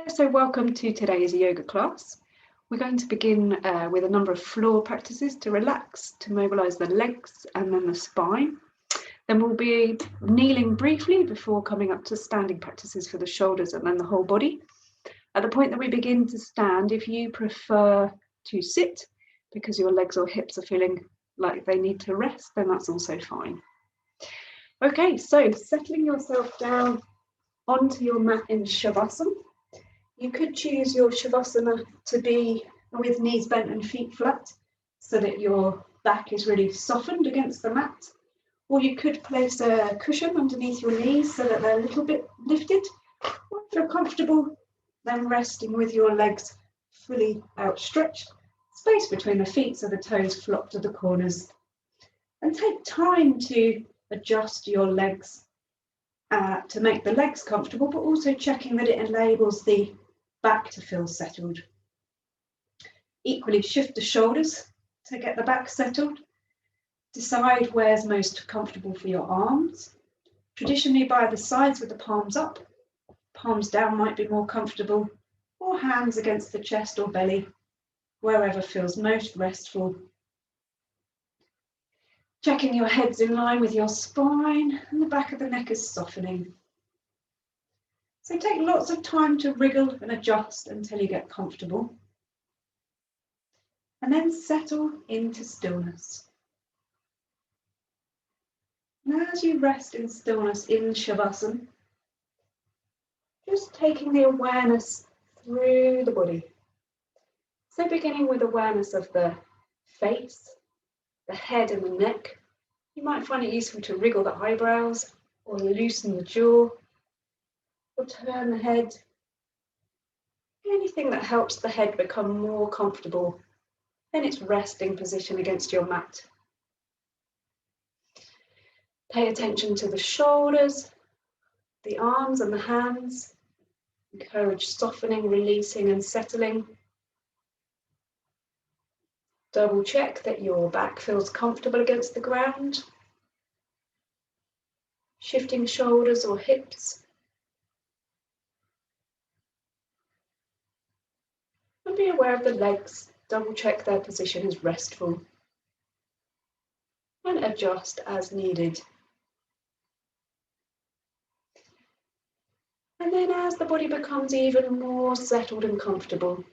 So welcome to today's yoga class. We're going to begin with a number of floor practices to relax, to mobilize the legs and then the spine. Then we'll be kneeling briefly before coming up to standing practices for the shoulders and then the whole body. At the point that we begin to stand, if you prefer to sit because your legs or hips are feeling like they need to rest, then that's also fine. Okay, so settling yourself down onto your mat in Shavasana. You could choose your Shavasana to be with knees bent and feet flat so that your back is really softened against the mat. Or you could place a cushion underneath your knees so that they're a little bit lifted. Or if you're comfortable, then resting with your legs fully outstretched, space between the feet so the toes flop to the corners. And take time to adjust your legs to make the legs comfortable, but also checking that it enables the back to feel settled. Equally, shift the shoulders to get the back settled. Decide where's most comfortable for your arms. Traditionally by the sides with the palms up, palms down might be more comfortable, or hands against the chest or belly, wherever feels most restful. Checking your head's in line with your spine and the back of the neck is softening. So take lots of time to wriggle and adjust until you get comfortable. And then settle into stillness. And as you rest in stillness in Shavasana, just taking the awareness through the body. So beginning with awareness of the face, the head and the neck. You might find it useful to wriggle the eyebrows or loosen the jaw or turn the head. Anything that helps the head become more comfortable in its resting position against your mat. Pay attention to the shoulders, the arms and the hands. Encourage softening, releasing and settling. Double check that your back feels comfortable against the ground. Shifting shoulders or hips. And be aware of the legs. Double check their position is restful. And adjust as needed. And then as the body becomes even more settled and comfortable,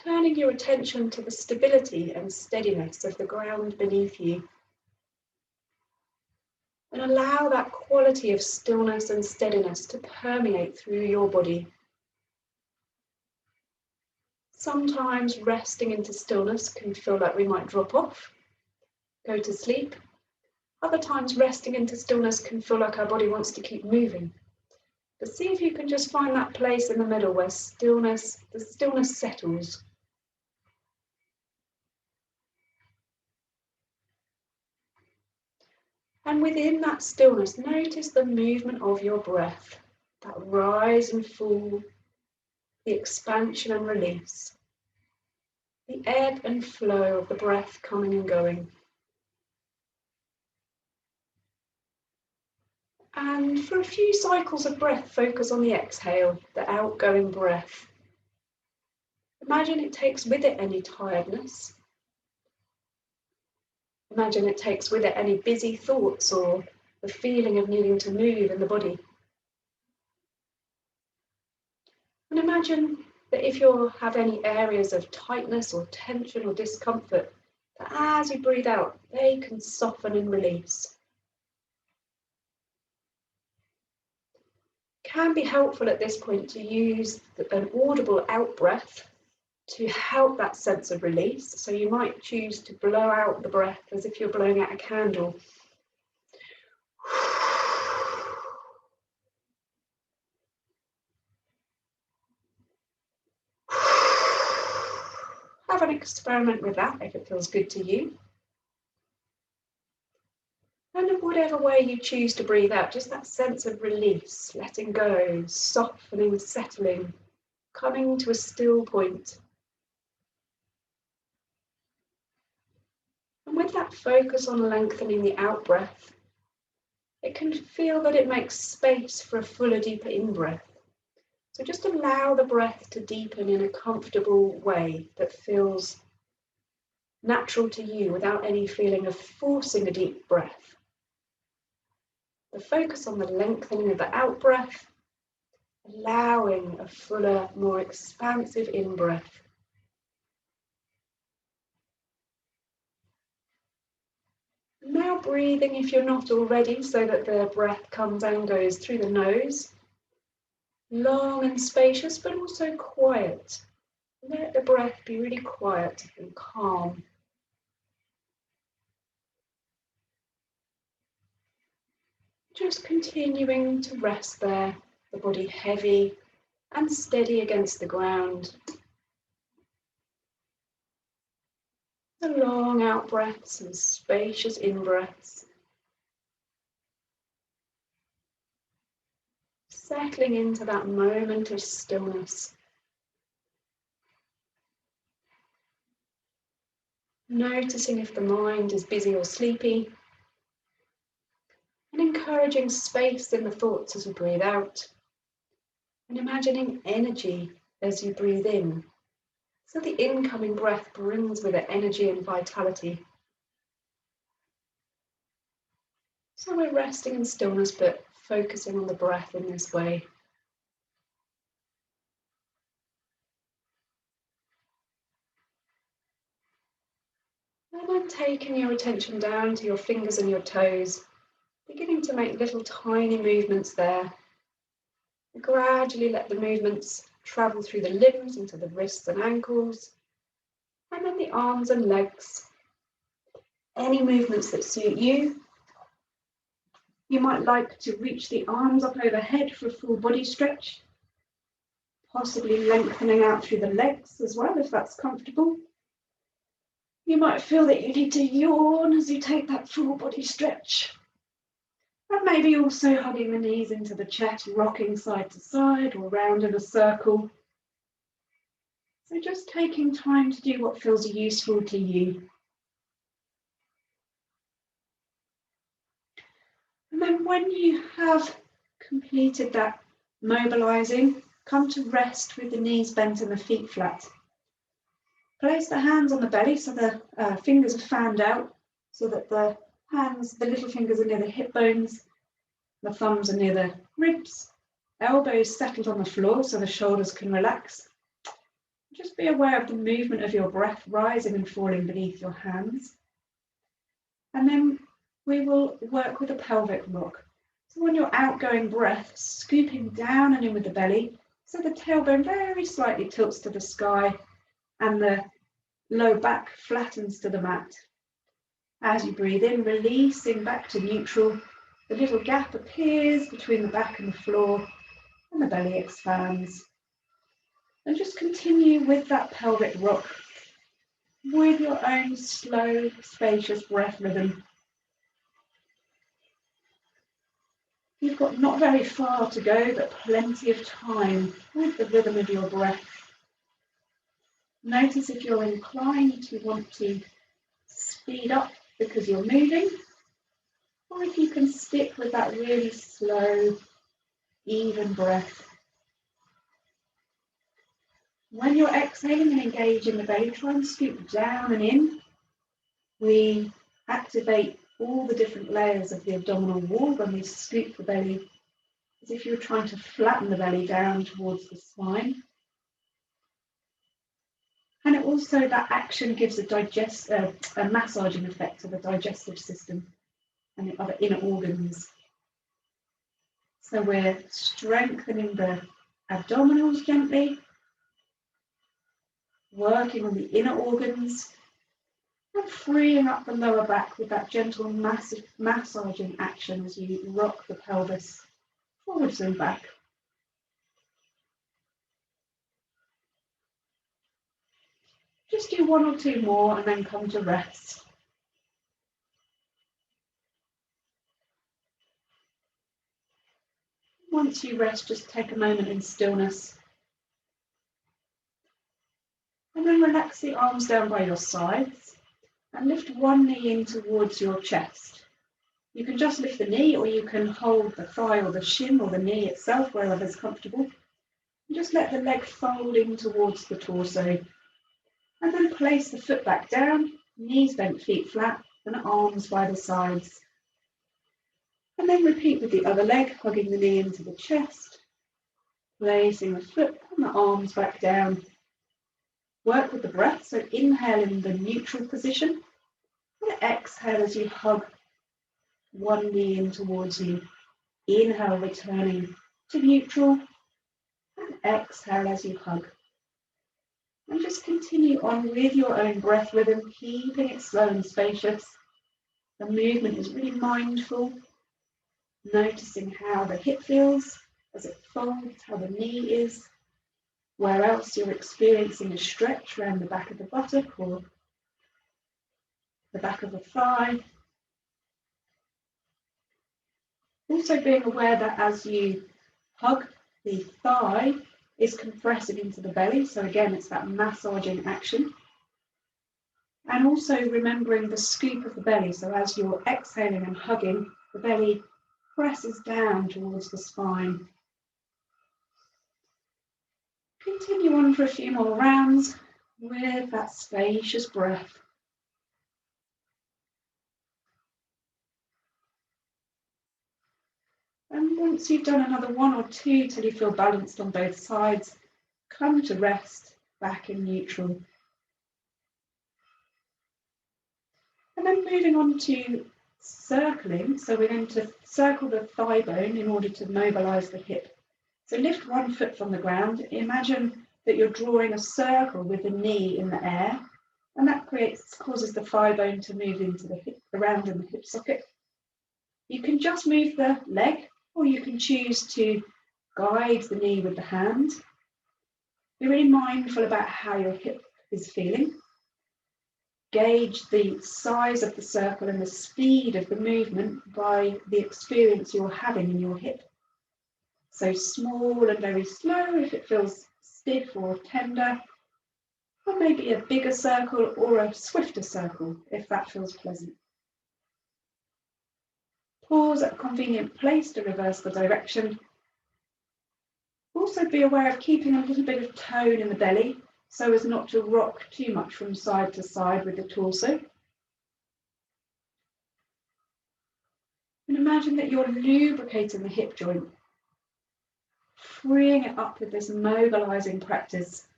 turning your attention to the stability and steadiness of the ground beneath you. And allow that quality of stillness and steadiness to permeate through your body. Sometimes resting into stillness can feel like we might drop off, go to sleep. Other times resting into stillness can feel like our body wants to keep moving. But see if you can just find that place in the middle where the stillness settles. And within that stillness, notice the movement of your breath, that rise and fall, the expansion and release, the ebb and flow of the breath coming and going. And for a few cycles of breath, focus on the exhale, the outgoing breath. Imagine it takes with it any tiredness. Imagine it takes with it any busy thoughts or the feeling of needing to move in the body. And imagine that if you have any areas of tightness or tension or discomfort, that as you breathe out, they can soften and release. It can be helpful at this point to use an audible out breath to help that sense of release. So you might choose to blow out the breath as if you're blowing out a candle. Have an experiment with that if it feels good to you. And in whatever way you choose to breathe out, just that sense of release, letting go, softening, settling, coming to a still point. And with that focus on lengthening the out breath, it can feel that it makes space for a fuller, deeper in breath. So just allow the breath to deepen in a comfortable way that feels natural to you without any feeling of forcing a deep breath. The focus on the lengthening of the out breath, allowing a fuller, more expansive in-breath. Now breathing if you're not already, so that the breath comes and goes through the nose. Long and spacious, but also quiet. Let the breath be really quiet and calm. Just continuing to rest there, the body heavy and steady against the ground. The long out breaths and spacious in breaths. Settling into that moment of stillness. Noticing if the mind is busy or sleepy. And encouraging space in the thoughts as you breathe out. And imagining energy as you breathe in. So the incoming breath brings with it energy and vitality. So we're resting in stillness, but focusing on the breath in this way. And then taking your attention down to your fingers and your toes, beginning to make little tiny movements there. And gradually let the movements travel through the limbs into the wrists and ankles, and then the arms and legs. Any movements that suit you. You might like to reach the arms up overhead for a full body stretch, possibly lengthening out through the legs as well, if that's comfortable. You might feel that you need to yawn as you take that full body stretch. And maybe also hugging the knees into the chest, rocking side to side or round in a circle. So just taking time to do what feels useful to you. And then when you have completed that mobilizing, come to rest with the knees bent and the feet flat. Place the hands on the belly so the fingers are fanned out, so that the little fingers are near the hip bones, the thumbs are near the ribs, elbows settled on the floor so the shoulders can relax. Just be aware of the movement of your breath rising and falling beneath your hands. And then we will work with a pelvic rock. So on your outgoing breath, scooping down and in with the belly, so the tailbone very slightly tilts to the sky and the low back flattens to the mat. As you breathe in, releasing back to neutral, the little gap appears between the back and the floor, and the belly expands. And just continue with that pelvic rock, with your own slow, spacious breath rhythm. You've got not very far to go, but plenty of time with the rhythm of your breath. Notice if you're inclined to want to speed up because you're moving, or if you can stick with that really slow, even breath. When you're exhaling and engaging the belly, try and scoop down and in. We activate all the different layers of the abdominal wall when we scoop the belly, as if you're trying to flatten the belly down towards the spine. And it also, that action gives a massaging effect to the digestive system and the other inner organs. So we're strengthening the abdominals gently, working on the inner organs, and freeing up the lower back with that gentle massaging action as you rock the pelvis forwards and back. Just do one or two more and then come to rest. Once you rest, just take a moment in stillness. And then relax the arms down by your sides and lift one knee in towards your chest. You can just lift the knee, or you can hold the thigh or the shin or the knee itself, wherever is comfortable. And just let the leg fold in towards the torso. And then place the foot back down, knees bent, feet flat, and arms by the sides. And then repeat with the other leg, hugging the knee into the chest, placing the foot and the arms back down. Work with the breath, so inhale in the neutral position, and exhale as you hug one knee in towards you. Inhale, returning to neutral, and exhale as you hug. And just continue on with your own breath rhythm, keeping it slow and spacious. The movement is really mindful, noticing how the hip feels as it folds, how the knee is, where else you're experiencing a stretch around the back of the buttock or the back of the thigh. Also being aware that as you hug, the thigh is compressing into the belly. So again, it's that massaging action. And also remembering the scoop of the belly. So as you're exhaling and hugging, the belly presses down towards the spine. Continue on for a few more rounds with that spacious breath. And once you've done another one or two till you feel balanced on both sides, come to rest back in neutral. And then moving on to circling. So we're going to circle the thigh bone in order to mobilize the hip. So lift one foot from the ground. Imagine that you're drawing a circle with the knee in the air, and that causes the thigh bone to move into the hip, around in the hip socket. You can just move the leg, or you can choose to guide the knee with the hand. Be really mindful about how your hip is feeling. Gauge the size of the circle and the speed of the movement by the experience you're having in your hip. So small and very slow if it feels stiff or tender, or maybe a bigger circle or a swifter circle if that feels pleasant. Pause at a convenient place to reverse the direction. Also be aware of keeping a little bit of tone in the belly so as not to rock too much from side to side with the torso. And imagine that you're lubricating the hip joint, freeing it up with this mobilizing practice,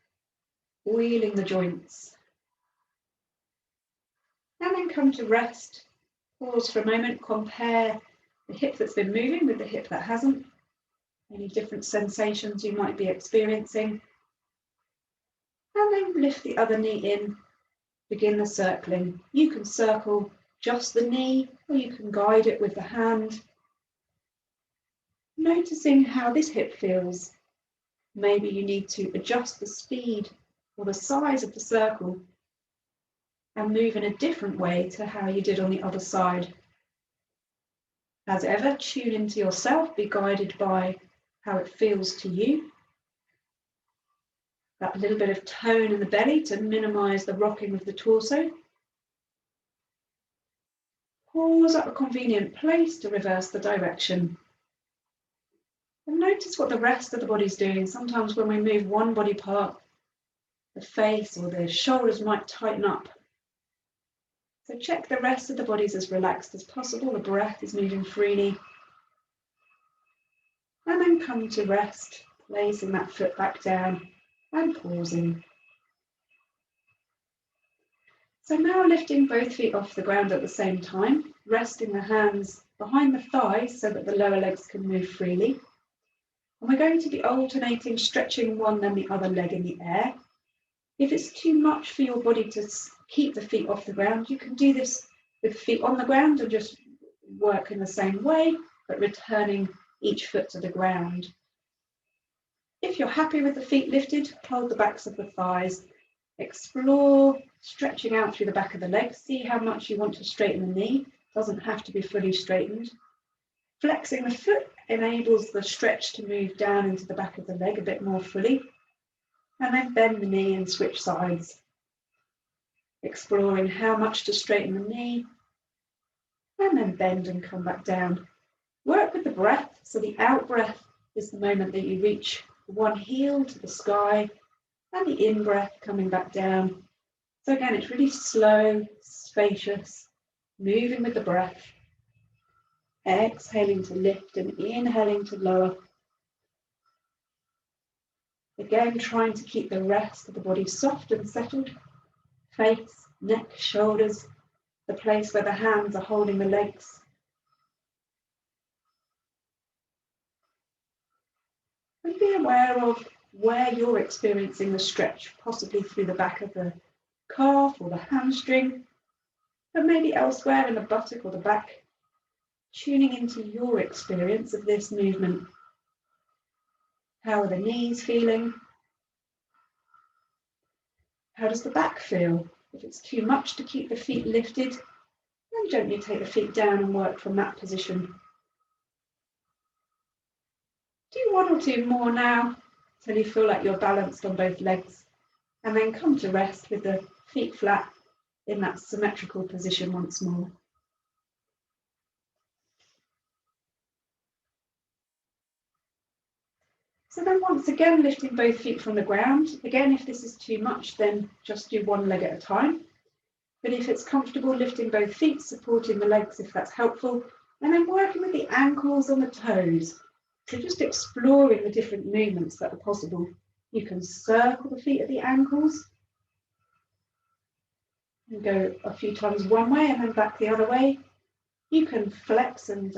oiling the joints. And then come to rest. Pause for a moment, compare the hip that's been moving with the hip that hasn't. Any different sensations you might be experiencing. And then lift the other knee in, begin the circling. You can circle just the knee, or you can guide it with the hand. Noticing how this hip feels. Maybe you need to adjust the speed or the size of the circle and move in a different way to how you did on the other side. As ever, tune into yourself, be guided by how it feels to you. That little bit of tone in the belly to minimize the rocking of the torso. Pause at a convenient place to reverse the direction. And notice what the rest of the body's doing. Sometimes when we move one body part, the face or the shoulders might tighten up. So check the rest of the body's as relaxed as possible. The breath is moving freely. And then come to rest, placing that foot back down and pausing. So now lifting both feet off the ground at the same time, resting the hands behind the thighs so that the lower legs can move freely. And we're going to be alternating, stretching one then the other leg in the air. If it's too much for your body to keep the feet off the ground, you can do this with feet on the ground and just work in the same way, but returning each foot to the ground. If you're happy with the feet lifted, hold the backs of the thighs. Explore stretching out through the back of the legs. See how much you want to straighten the knee. It doesn't have to be fully straightened. Flexing the foot enables the stretch to move down into the back of the leg a bit more fully. And then bend the knee and switch sides. Exploring how much to straighten the knee. And then bend and come back down. Work with the breath. So the out breath is the moment that you reach one heel to the sky and the in-breath coming back down. So again, it's really slow, spacious, moving with the breath. Exhaling to lift and inhaling to lower. Again, trying to keep the rest of the body soft and settled. Face, neck, shoulders, the place where the hands are holding the legs. And be aware of where you're experiencing the stretch, possibly through the back of the calf or the hamstring, but maybe elsewhere in the buttock or the back, tuning into your experience of this movement. How are the knees feeling? How does the back feel? If it's too much to keep the feet lifted, then gently take the feet down and work from that position. Do one or two more now till you feel like you're balanced on both legs, and then come to rest with the feet flat in that symmetrical position once more. So then once again, lifting both feet from the ground. Again, if this is too much, then just do one leg at a time. But if it's comfortable, lifting both feet, supporting the legs if that's helpful, and then working with the ankles and the toes. So just exploring the different movements that are possible. You can circle the feet at the ankles and go a few times one way and then back the other way. You can flex and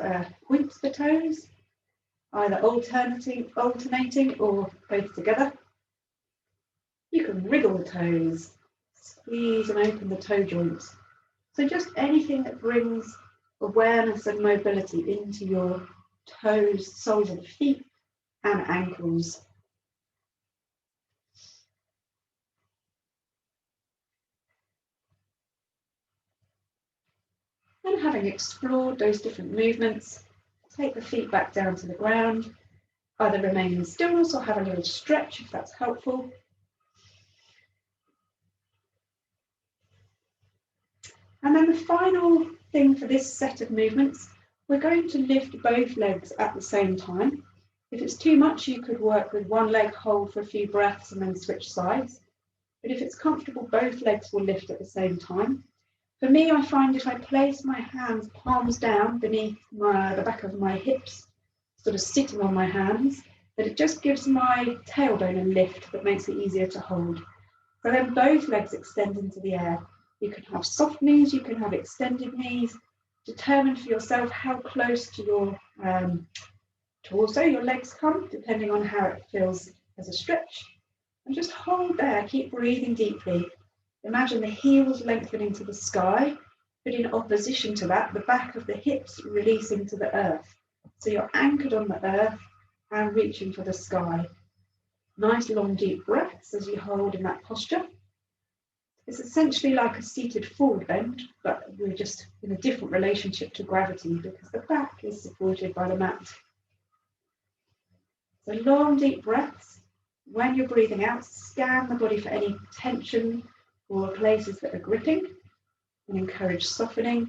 point the toes, either alternating or both together. You can wriggle the toes, squeeze and open the toe joints. So just anything that brings awareness and mobility into your toes, soles of the feet and ankles. And having explored those different movements, take the feet back down to the ground, either remain in stillness or have a little stretch if that's helpful. And then the final thing for this set of movements, we're going to lift both legs at the same time. If it's too much, you could work with one leg, hold for a few breaths and then switch sides. But if it's comfortable, both legs will lift at the same time. For me, I find if I place my hands palms down beneath the back of my hips, sort of sitting on my hands, that it just gives my tailbone a lift that makes it easier to hold. So then both legs extend into the air. You can have soft knees, you can have extended knees. Determine for yourself how close to your torso your legs come, depending on how it feels as a stretch. And just hold there, keep breathing deeply. Imagine the heels lengthening to the sky, but in opposition to that, the back of the hips releasing to the earth. So you're anchored on the earth and reaching for the sky. Nice long deep breaths as you hold in that posture. It's essentially like a seated forward bend, but we're just in a different relationship to gravity because the back is supported by the mat. So long deep breaths. When you're breathing out, scan the body for any tension or places that are gripping and encourage softening.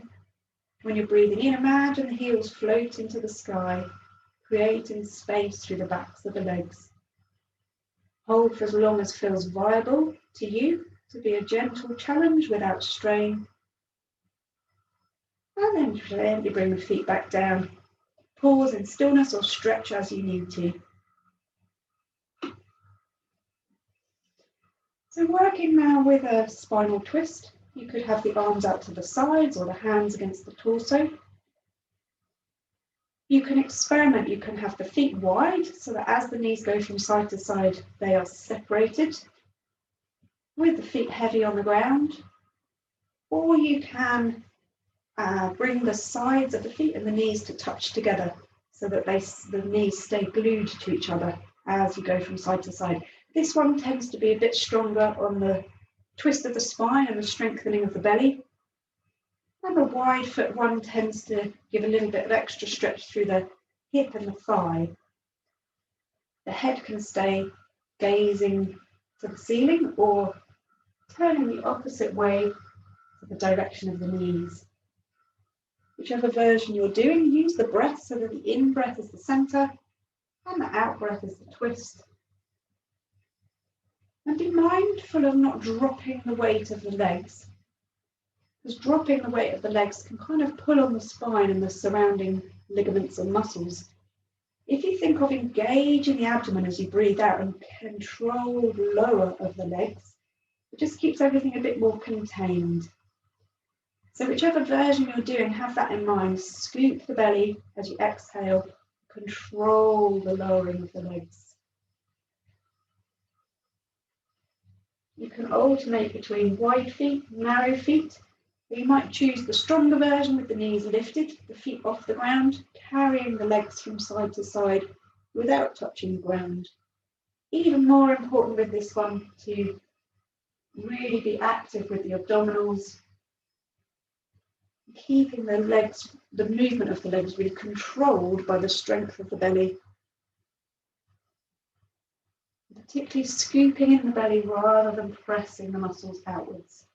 When you're breathing in, imagine the heels float into the sky, creating space through the backs of the legs. Hold for as long as feels viable to you, to be a gentle challenge without strain. And then gently bring the feet back down. Pause in stillness or stretch as you need to. So working now with a spinal twist, you could have the arms out to the sides or the hands against the torso. You can experiment, you can have the feet wide so that as the knees go from side to side, they are separated with the feet heavy on the ground. Or you can bring the sides of the feet and the knees to touch together so that the knees stay glued to each other as you go from side to side. This one tends to be a bit stronger on the twist of the spine and the strengthening of the belly. And the wide foot one tends to give a little bit of extra stretch through the hip and the thigh. The head can stay gazing to the ceiling or turning the opposite way to the direction of the knees. Whichever version you're doing, use the breath so that the in-breath is the center and the out-breath is the twist. And be mindful of not dropping the weight of the legs, because dropping the weight of the legs can kind of pull on the spine and the surrounding ligaments and muscles. If you think of engaging the abdomen as you breathe out and control the lower of the legs, it just keeps everything a bit more contained. So whichever version you're doing, have that in mind. Scoop the belly as you exhale, control the lowering of the legs. You can alternate between wide feet, narrow feet. You might choose the stronger version with the knees lifted, the feet off the ground, carrying the legs from side to side without touching the ground. Even more important with this one to really be active with the abdominals, keeping the legs, the movement of the legs really controlled by the strength of the belly, particularly scooping in the belly rather than pressing the muscles outwards.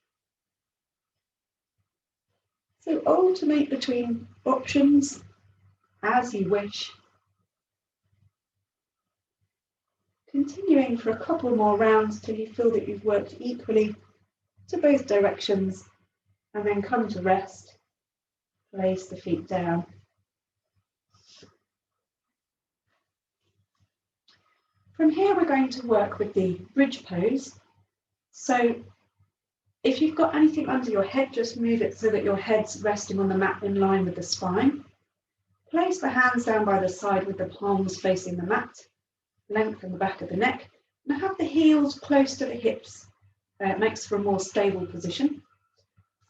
So alternate between options as you wish, continuing for a couple more rounds till you feel that you've worked equally to both directions, and then come to rest, place the feet down. From here we're going to work with the bridge pose. So if you've got anything under your head, just move it so that your head's resting on the mat in line with the spine. Place the hands down by the side with the palms facing the mat, lengthen the back of the neck, and have the heels close to the hips. It makes for a more stable position.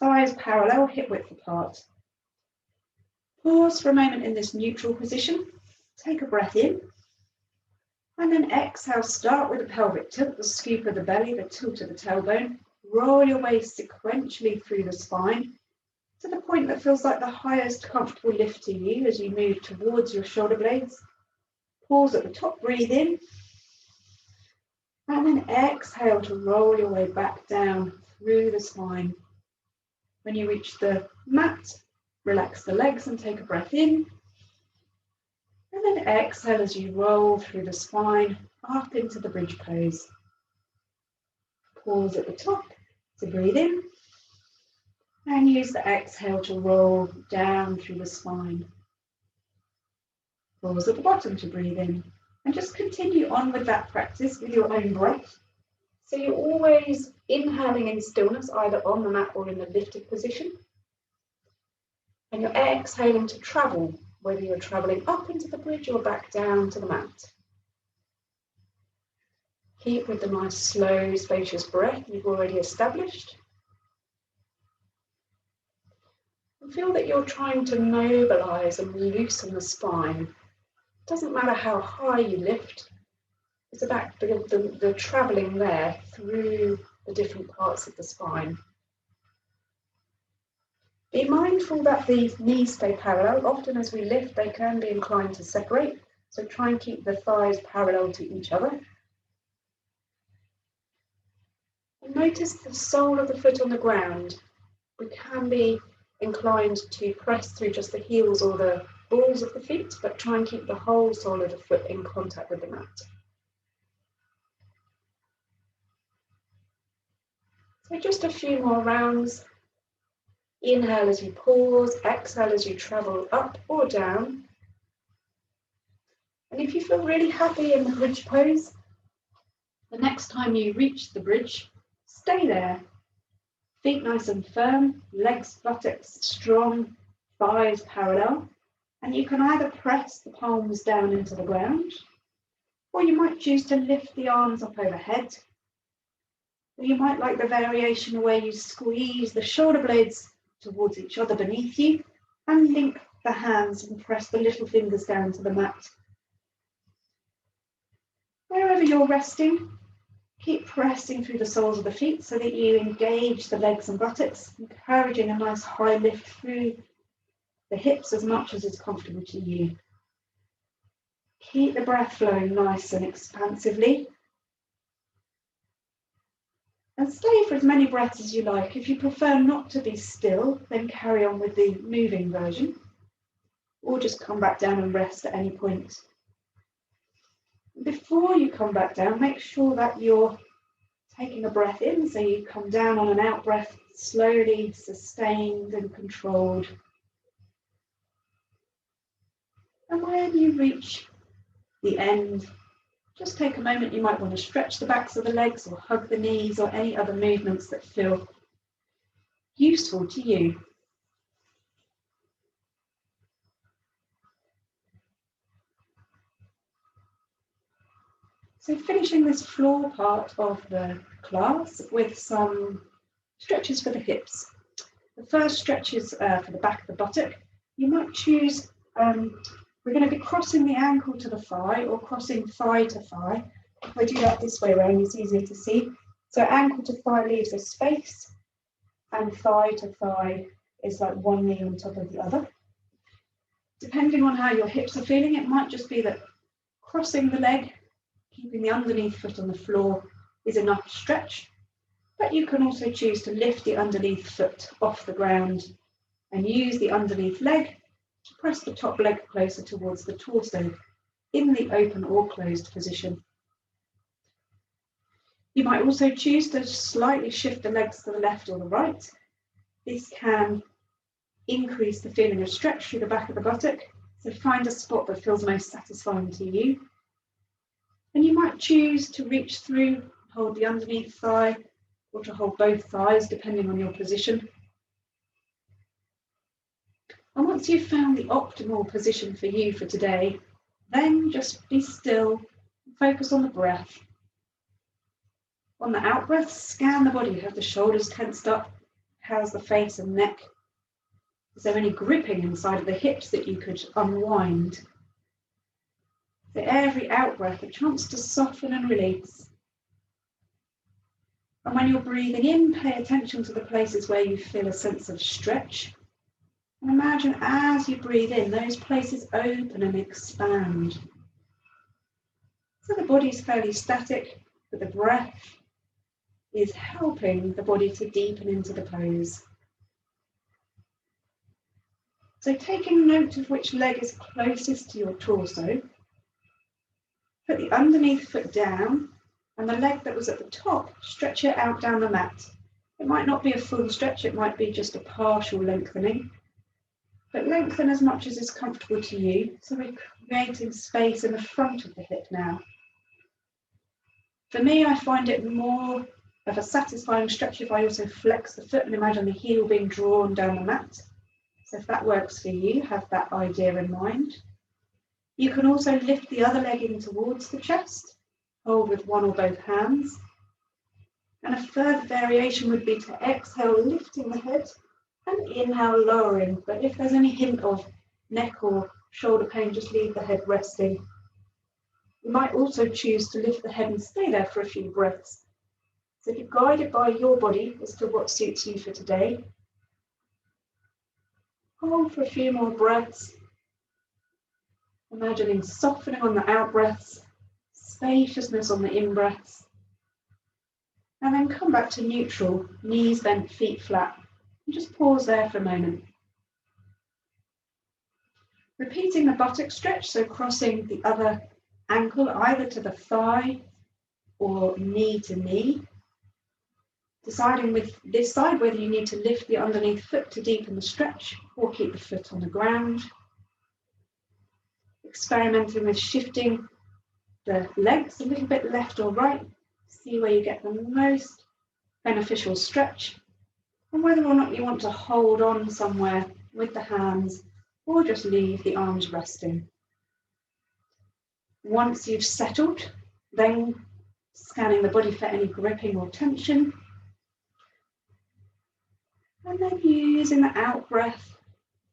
Thighs parallel, hip width apart. Pause for a moment in this neutral position. Take a breath in. And then exhale, start with the pelvic tilt, the scoop of the belly, the tilt of the tailbone. Roll your way sequentially through the spine to the point that feels like the highest comfortable lift to you as you move towards your shoulder blades. Pause at the top, breathe in. And then exhale to roll your way back down through the spine. When you reach the mat, relax the legs and take a breath in. And then exhale as you roll through the spine up into the bridge pose. Pause at the top to breathe in. And use the exhale to roll down through the spine. Pause at the bottom to breathe in. And just continue on with that practice with your own breath. So you're always inhaling in stillness, either on the mat or in the lifted position. And you're exhaling to travel, whether you're traveling up into the bridge or back down to the mat. Keep with the nice, slow, spacious breath you've already established. And feel that you're trying to mobilize and loosen the spine. It doesn't matter how high you lift. It's about the traveling there through the different parts of the spine. Be mindful that the knees stay parallel. Often as we lift, they can be inclined to separate. So try and keep the thighs parallel to each other. And notice the sole of the foot on the ground. We can be inclined to press through just the heels or the balls of the feet, but try and keep the whole sole of the foot in contact with the mat. So just a few more rounds. Inhale as you pause, exhale as you travel up or down. And if you feel really happy in the bridge pose, the next time you reach the bridge, stay there. Feet nice and firm, legs, buttocks strong, thighs parallel. And you can either press the palms down into the ground, or you might choose to lift the arms up overhead. Or you might like the variation where you squeeze the shoulder blades towards each other beneath you and link the hands and press the little fingers down to the mat. Wherever you're resting, keep pressing through the soles of the feet so that you engage the legs and buttocks, encouraging a nice high lift through the hips as much as is comfortable to you. Keep the breath flowing nice and expansively. And stay for as many breaths as you like. If you prefer not to be still, then carry on with the moving version, or just come back down and rest at any point. Before you come back down, make sure that you're Taking a breath in, so you come down on an out breath, slowly, sustained and controlled. And when you reach the end, just take a moment. You might want to stretch the backs of the legs or hug the knees or any other movements that feel useful to you. So finishing this floor part of the class with some stretches for the hips. The first stretch is for the back of the buttock. You might choose, we're going to be crossing the ankle to the thigh or crossing thigh to thigh. If I do that this way around, it's easier to see. So ankle to thigh leaves a space, and thigh to thigh is like one knee on top of the other. Depending on how your hips are feeling, it might just be that crossing the leg, keeping the underneath foot on the floor is enough stretch, but you can also choose to lift the underneath foot off the ground and use the underneath leg to press the top leg closer towards the torso in the open or closed position. You might also choose to slightly shift the legs to the left or the right. This can increase the feeling of stretch through the back of the buttock, so find a spot that feels most satisfying to you. And you might choose to reach through, hold the underneath thigh, or to hold both thighs, depending on your position. And once you've found the optimal position for you for today, then just be still, focus on the breath. On the out breath, scan the body. Have the shoulders tensed up? How's the face and neck? Is there any gripping inside of the hips that you could unwind? So every out breath, a chance to soften and release. And when you're breathing in, pay attention to the places where you feel a sense of stretch. And imagine as you breathe in, those places open and expand. So the body's fairly static, but the breath is helping the body to deepen into the pose. So taking note of which leg is closest to your torso, put the underneath foot down and the leg that was at the top, stretch it out down the mat. It might not be a full stretch, it might be just a partial lengthening, but lengthen as much as is comfortable to you. So we're creating space in the front of the hip now. For me, I find it more of a satisfying stretch if I also flex the foot and imagine the heel being drawn down the mat. So if that works for you, have that idea in mind. You can also lift the other leg in towards the chest, hold with one or both hands. And a further variation would be to exhale, lifting the head, and inhale, lowering. But if there's any hint of neck or shoulder pain, just leave the head resting. You might also choose to lift the head and stay there for a few breaths. So if you're guided by your body as to what suits you for today, hold for a few more breaths, imagining softening on the out breaths, spaciousness on the in breaths, and then come back to neutral, knees bent, feet flat, and just pause there for a moment. Repeating the buttock stretch, so crossing the other ankle either to the thigh or knee to knee. Deciding with this side whether you need to lift the underneath foot to deepen the stretch or keep the foot on the ground. Experimenting with shifting the legs a little bit left or right. See where you get the most beneficial stretch and whether or not you want to hold on somewhere with the hands or just leave the arms resting. Once you've settled, then scanning the body for any gripping or tension. And then using the out breath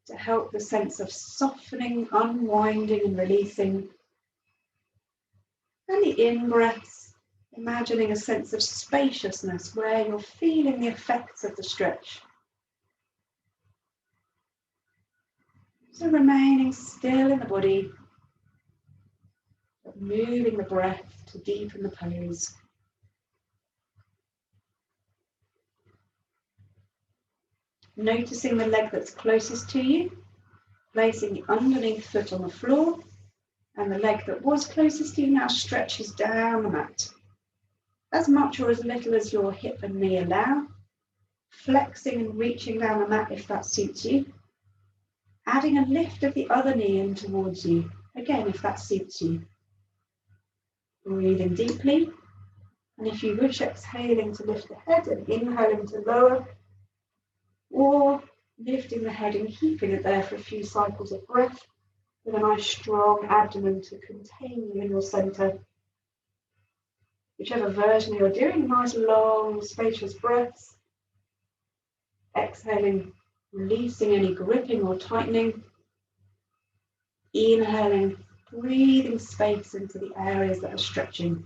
to help the sense of softening, unwinding and releasing. And the in breaths, imagining a sense of spaciousness where you're feeling the effects of the stretch. So remaining still in the body, but moving the breath to deepen the pose. Noticing the leg that's closest to you, placing the underneath foot on the floor, and the leg that was closest to you now stretches down the mat. as much or as little as your hip and knee allow, flexing and reaching down the mat if that suits you, adding a lift of the other knee in towards you, again if that suits you. Breathing deeply, and if you wish, exhaling to lift the head and inhaling to lower, or lifting the head and keeping it there for a few cycles of breath with a nice strong abdomen to contain you in your centre. Whichever version you're doing, nice long spacious breaths. Exhaling, releasing any gripping or tightening. Inhaling, breathing space into the areas that are stretching.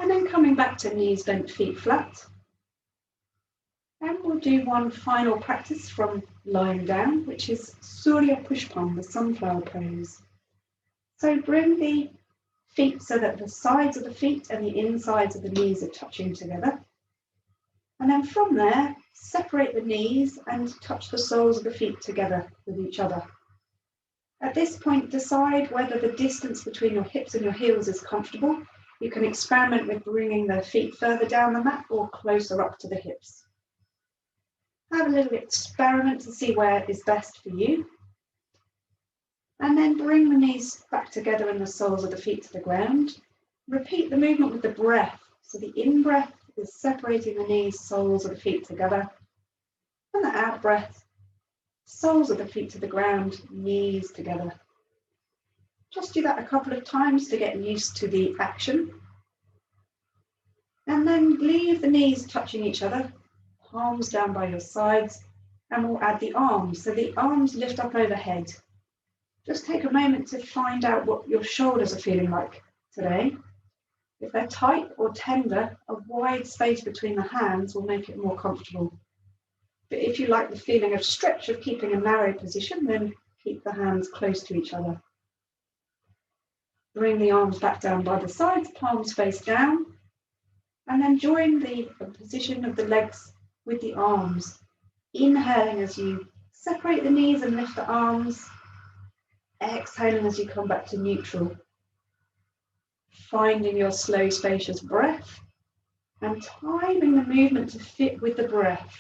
And then coming back to knees bent, feet flat. And we'll do one final practice from lying down, which is Surya Pushpam, the sunflower pose. So bring the feet so that the sides of the feet and the insides of the knees are touching together. And then from there, separate the knees and touch the soles of the feet together with each other. At this point, decide whether the distance between your hips and your heels is comfortable. You can experiment with bringing the feet further down the mat or closer up to the hips. Have a little experiment to see where is best for you. And then bring the knees back together and the soles of the feet to the ground. Repeat the movement with the breath. So the in-breath is separating the knees, soles of the feet together. And the out-breath, soles of the feet to the ground, knees together. Just do that a couple of times to get used to the action. And then leave the knees touching each other, palms down by your sides, and we'll add the arms. So the arms lift up overhead. Just take a moment to find out what your shoulders are feeling like today. If they're tight or tender, a wide space between the hands will make it more comfortable. But if you like the feeling of stretch of keeping a narrow position, then keep the hands close to each other. Bring the arms back down by the sides, palms face down, and then join the position of the legs with the arms. Inhaling as you separate the knees and lift the arms. Exhaling as you come back to neutral. Finding your slow, spacious breath and timing the movement to fit with the breath.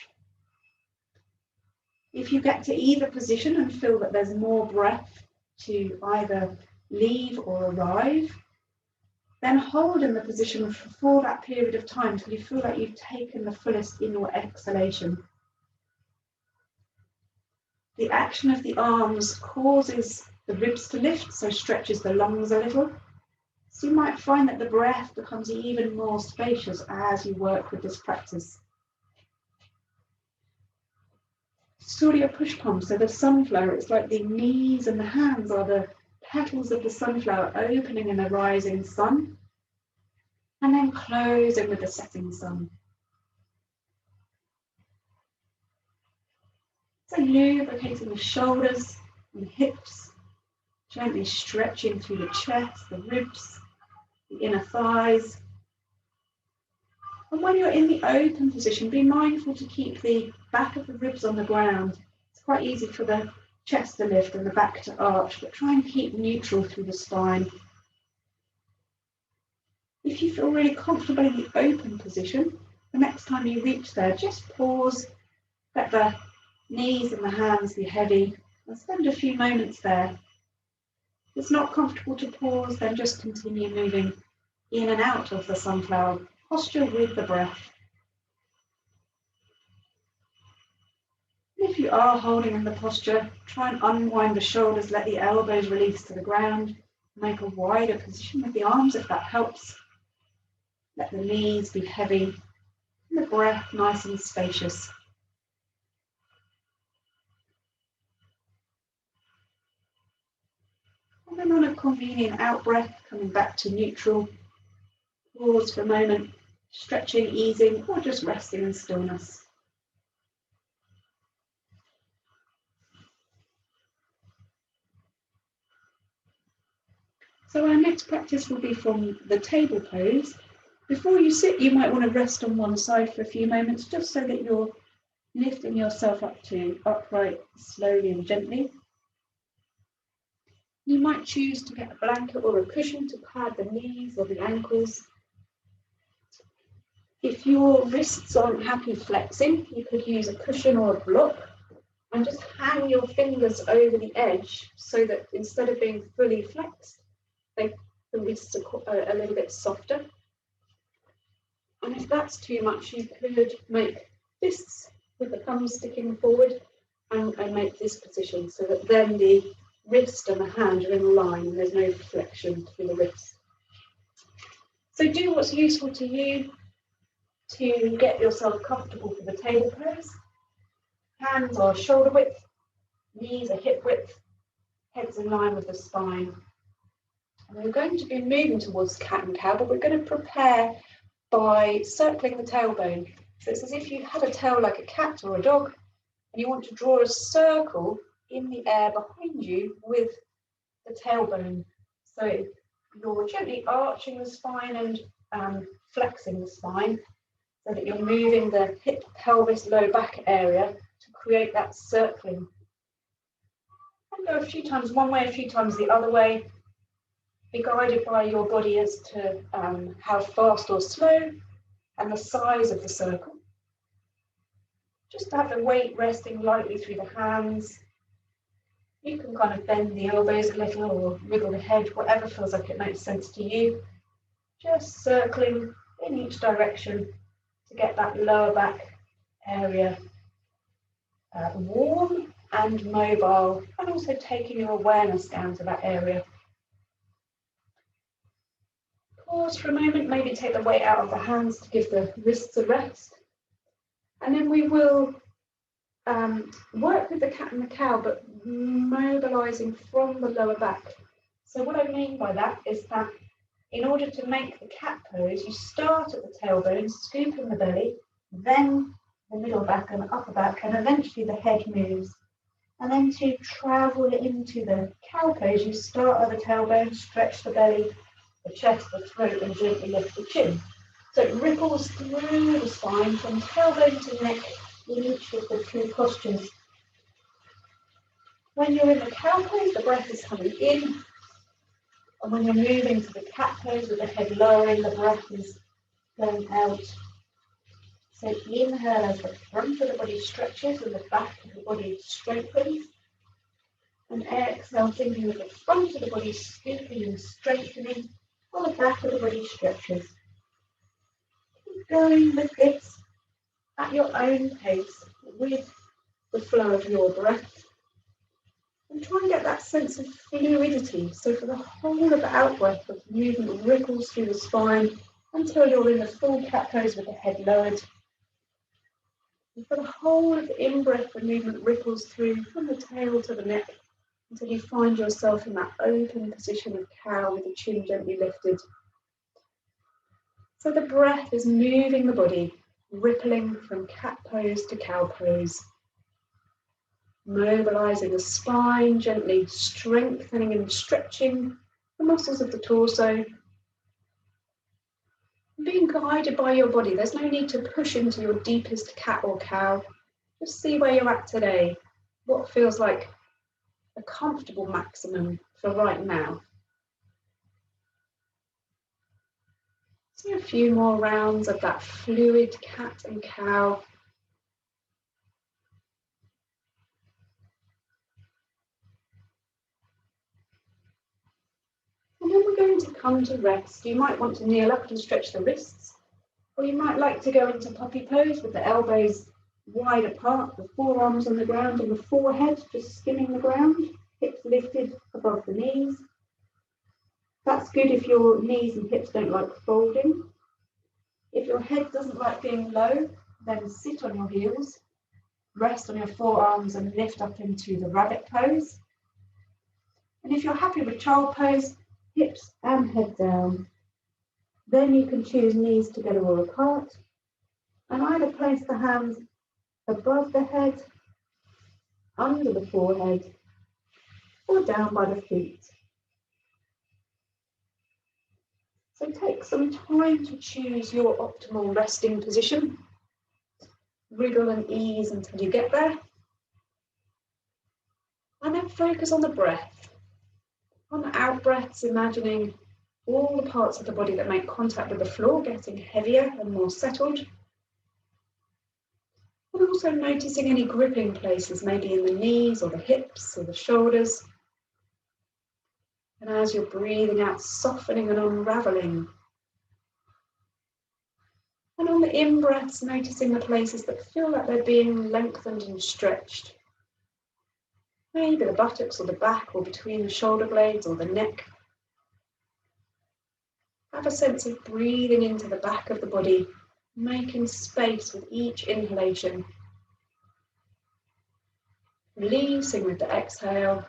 If you get to either position and feel that there's more breath to either leave or arrive, then hold in the position for that period of time until you feel like you've taken the fullest in your exhalation. The action of the arms causes the ribs to lift, so stretches the lungs a little. So you might find that the breath becomes even more spacious as you work with this practice. Surya Pushpam, so the sunflower, it's like the knees and the hands are the petals of the sunflower opening in the rising sun and then closing with the setting sun. So lubricating the shoulders and the hips, gently stretching through the chest, the ribs, the inner thighs. And when you're in the open position, be mindful to keep the back of the ribs on the ground. It's quite easy for the chest to lift and the back to arch, but try and keep neutral through the spine. If you feel really comfortable in the open position, the next time you reach there, just pause, let the knees and the hands be heavy, and spend a few moments there. If it's not comfortable to pause, then just continue moving in and out of the sunflower posture with the breath. If you are holding in the posture, try and unwind the shoulders, let the elbows release to the ground, make a wider position with the arms if that helps. Let the knees be heavy, and the breath nice and spacious. And then on a convenient out breath, coming back to neutral, pause for a moment, stretching, easing, or just resting in stillness. So our next practice will be from the table pose. Before you sit, you might want to rest on one side for a few moments, just so that you're lifting yourself up to upright slowly and gently. You might choose to get a blanket or a cushion to pad the knees or the ankles. If your wrists aren't happy flexing, you could use a cushion or a block and just hang your fingers over the edge so that instead of being fully flexed, the wrists are a little bit softer. And if that's too much, you could make fists with the thumbs sticking forward and make this position so that then the wrist and the hand are in line and there's no flexion through the wrist. So do what's useful to you to get yourself comfortable for the table pose. Hands are shoulder width, knees are hip width, head's in line with the spine. And we're going to be moving towards cat and cow, but we're going to prepare by circling the tailbone. So it's as if you had a tail like a cat or a dog, and you want to draw a circle in the air behind you with the tailbone. So you're gently arching the spine and flexing the spine so that you're moving the hip, pelvis, low back area to create that circling. And go a few times one way, a few times the other way. Be guided by your body as to how fast or slow and the size of the circle. Just have the weight resting lightly through the hands. You can kind of bend the elbows a little or wiggle the head, whatever feels like it makes sense to you. Just circling in each direction to get that lower back area warm and mobile, and also taking your awareness down to that area. Pause for a moment, maybe take the weight out of the hands to give the wrists a rest. And then we will work with the cat and the cow, but mobilizing from the lower back. So what I mean by that is that in order to make the cat pose, you start at the tailbone, scoop in the belly, then the middle back and the upper back, and eventually the head moves. And then to travel into the cow pose, you start at the tailbone, stretch the belly, the chest, the throat, and gently lift the chin. So it ripples through the spine from tailbone to neck in each of the two postures. When you're in the cow pose, the breath is coming in. And when you're moving to the cat pose with the head lowering, the breath is going out. So inhale as the front of the body stretches and the back of the body strengthens. And exhale, thinking of the front of the body scooping and strengthening, while the back of the body stretches. Keep going with this at your own pace with the flow of your breath. And try and get that sense of fluidity. So for the whole of the out-breath, the movement ripples through the spine until you're in the full cat pose with the head lowered. And for the whole of the in-breath, the movement ripples through from the tail to the neck until you find yourself in that open position of cow with the chin gently lifted. So the breath is moving the body, rippling from cat pose to cow pose. Mobilizing the spine, gently strengthening and stretching the muscles of the torso. Being guided by your body, there's no need to push into your deepest cat or cow. Just see where you're at today, what feels like a comfortable maximum for right now. So a few more rounds of that fluid cat and cow. And then we're going to come to rest. You might want to kneel up and stretch the wrists, or you might like to go into puppy pose with the elbows wide apart, the forearms on the ground and the forehead just skimming the ground, hips lifted above the knees. That's good if your knees and hips don't like folding. If your head doesn't like being low, then sit on your heels, rest on your forearms and lift up into the rabbit pose. And if you're happy with child pose, hips and head down. Then you can choose knees together or apart, and either place the hands above the head, under the forehead, or down by the feet. So take some time to choose your optimal resting position. Wriggle and ease until you get there. And then focus on the breath. On the out breaths, imagining all the parts of the body that make contact with the floor getting heavier and more settled. And also noticing any gripping places, maybe in the knees or the hips or the shoulders. And as you're breathing out, softening and unraveling. And on the in-breaths, noticing the places that feel like they're being lengthened and stretched. Maybe the buttocks or the back or between the shoulder blades or the neck. Have a sense of breathing into the back of the body, making space with each inhalation. Releasing with the exhale.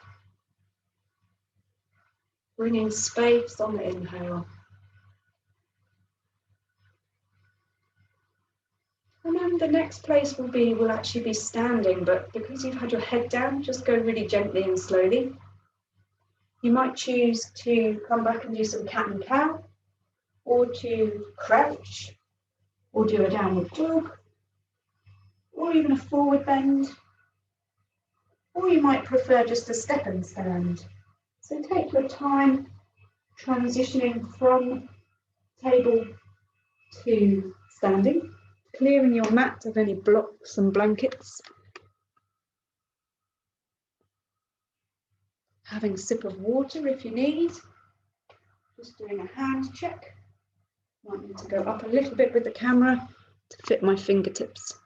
Bringing space on the inhale. And then the next place will actually be standing, but because you've had your head down, just go really gently and slowly. You might choose to come back and do some cat and cow, or to crouch, or do a downward dog, or even a forward bend, or you might prefer just a step and stand. So take your time transitioning from table to standing, clearing your mat of any blocks and blankets. Having a sip of water if you need. Just doing a hand check. Might need to go up a little bit with the camera to fit my fingertips.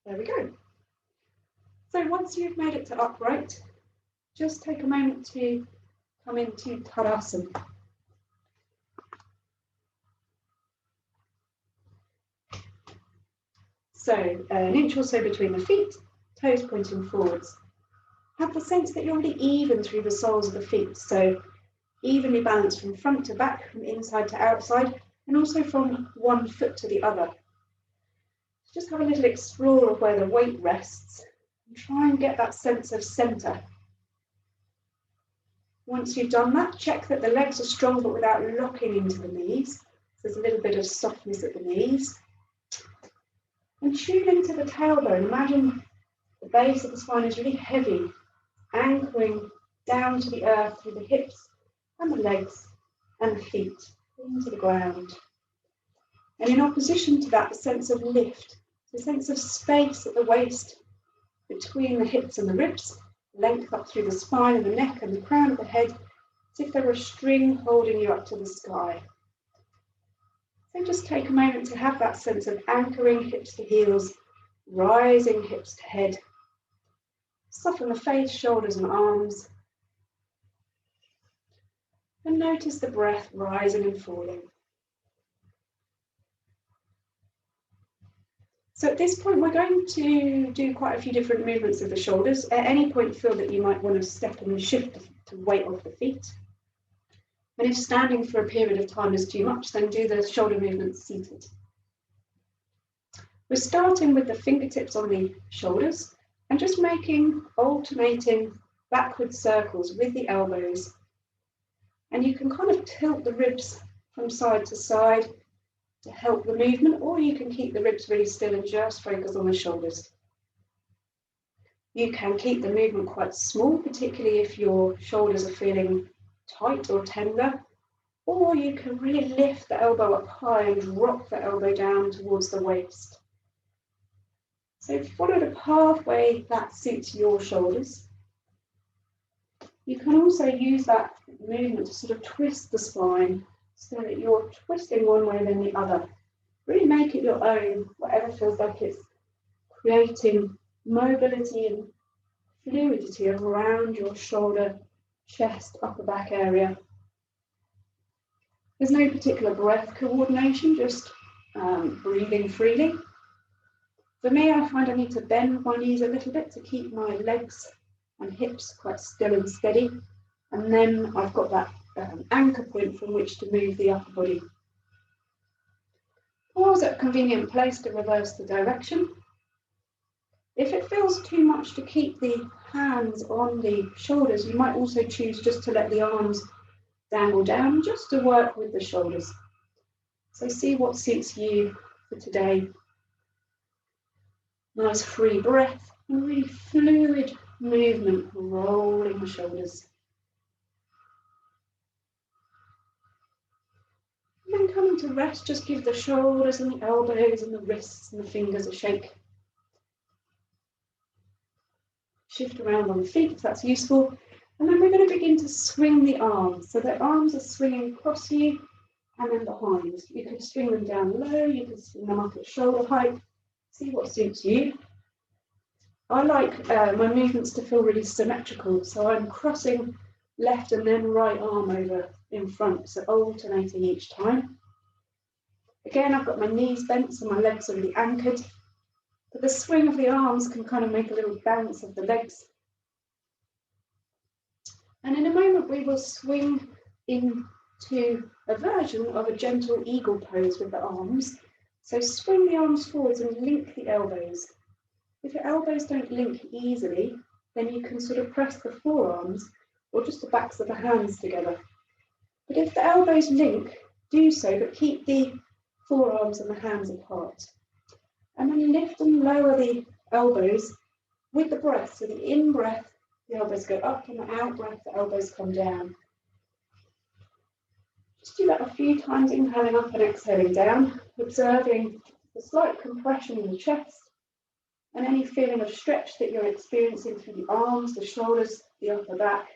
There we go. So once you've made it to upright, just take a moment to come into Tadasana. So an inch or so between the feet, toes pointing forwards. Have the sense that you're really even through the soles of the feet, so evenly balanced from front to back, from inside to outside, and also from one foot to the other. Just have a little explore of where the weight rests, and try and get that sense of centre. Once you've done that, check that the legs are strong but without locking into the knees. So there's a little bit of softness at the knees. And tune into the tailbone. Imagine the base of the spine is really heavy, anchoring down to the earth through the hips and the legs and the feet into the ground. And in opposition to that, the sense of lift, the sense of space at the waist between the hips and the ribs, length up through the spine and the neck and the crown of the head, as if there were a string holding you up to the sky. So just take a moment to have that sense of anchoring hips to heels, rising hips to head. Soften the face, shoulders and arms. And notice the breath rising and falling. So at this point, we're going to do quite a few different movements of the shoulders. At any point, feel that you might want to step and shift to weight off the feet. And if standing for a period of time is too much, then do the shoulder movements seated. We're starting with the fingertips on the shoulders and just making alternating backward circles with the elbows. And you can kind of tilt the ribs from side to side to help the movement, or you can keep the ribs really still and just focus on the shoulders. You can keep the movement quite small, particularly if your shoulders are feeling tight or tender, or you can really lift the elbow up high and drop the elbow down towards the waist. So follow the pathway that suits your shoulders. You can also use that movement to sort of twist the spine so that you're twisting one way then the other. Really make it your own, whatever feels like it's creating mobility and fluidity around your shoulder, chest, upper back area. There's no particular breath coordination, just breathing freely. For me, I find I need to bend my knees a little bit to keep my legs and hips quite still and steady. And then I've got that anchor point from which to move the upper body. Pause at a convenient place to reverse the direction. If it feels too much to keep the hands on the shoulders, you might also choose just to let the arms dangle down, just to work with the shoulders. So see what suits you for today. Nice free breath and really fluid movement, rolling the shoulders. And then coming to rest, just give the shoulders and the elbows and the wrists and the fingers a shake. Shift around on the feet if that's useful. And then we're going to begin to swing the arms. So the arms are swinging across you and then behind. You can swing them down low, you can swing them up at shoulder height. See what suits you. I like my movements to feel really symmetrical. So I'm crossing left and then right arm over in front. So alternating each time. Again, I've got my knees bent so my legs are really anchored. But the swing of the arms can kind of make a little bounce of the legs. And in a moment, we will swing into a version of a gentle eagle pose with the arms. So swing the arms forwards and link the elbows. If your elbows don't link easily, then you can sort of press the forearms or just the backs of the hands together. But if the elbows link, do so, but keep the forearms and the hands apart. And then lift and lower the elbows with the breath. So the in-breath, the elbows go up, and the out-breath, the elbows come down. Just do that a few times, inhaling up and exhaling down, observing the slight compression in the chest and any feeling of stretch that you're experiencing through the arms, the shoulders, the upper back.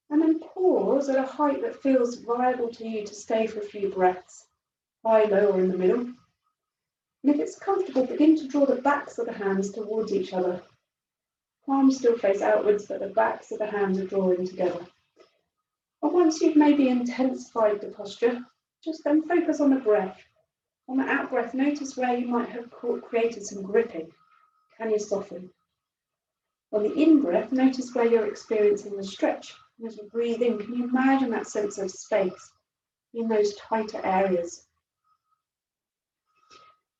And then pause at a height that feels viable to you to stay for a few breaths, high, low, or in the middle. And if it's comfortable, begin to draw the backs of the hands towards each other. Palms still face outwards, but the backs of the hands are drawing together. And once you've maybe intensified the posture, just then focus on the breath. On the out breath, notice where you might have created some gripping. Can you soften? On the in breath, notice where you're experiencing the stretch. And as you breathe in, can you imagine that sense of space in those tighter areas?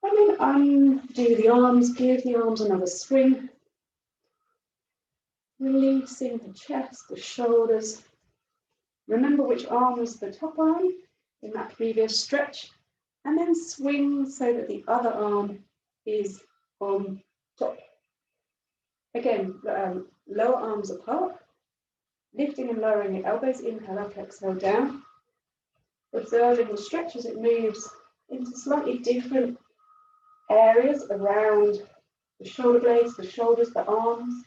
And then undo the arms, give the arms another swing. Releasing the chest, the shoulders. Remember which arm was the top arm in that previous stretch, and then swing so that the other arm is on top. Again, lower arms apart, lifting and lowering your elbows, inhale up, exhale down. Observing the stretch as it moves into slightly different areas around the shoulder blades, the shoulders, the arms.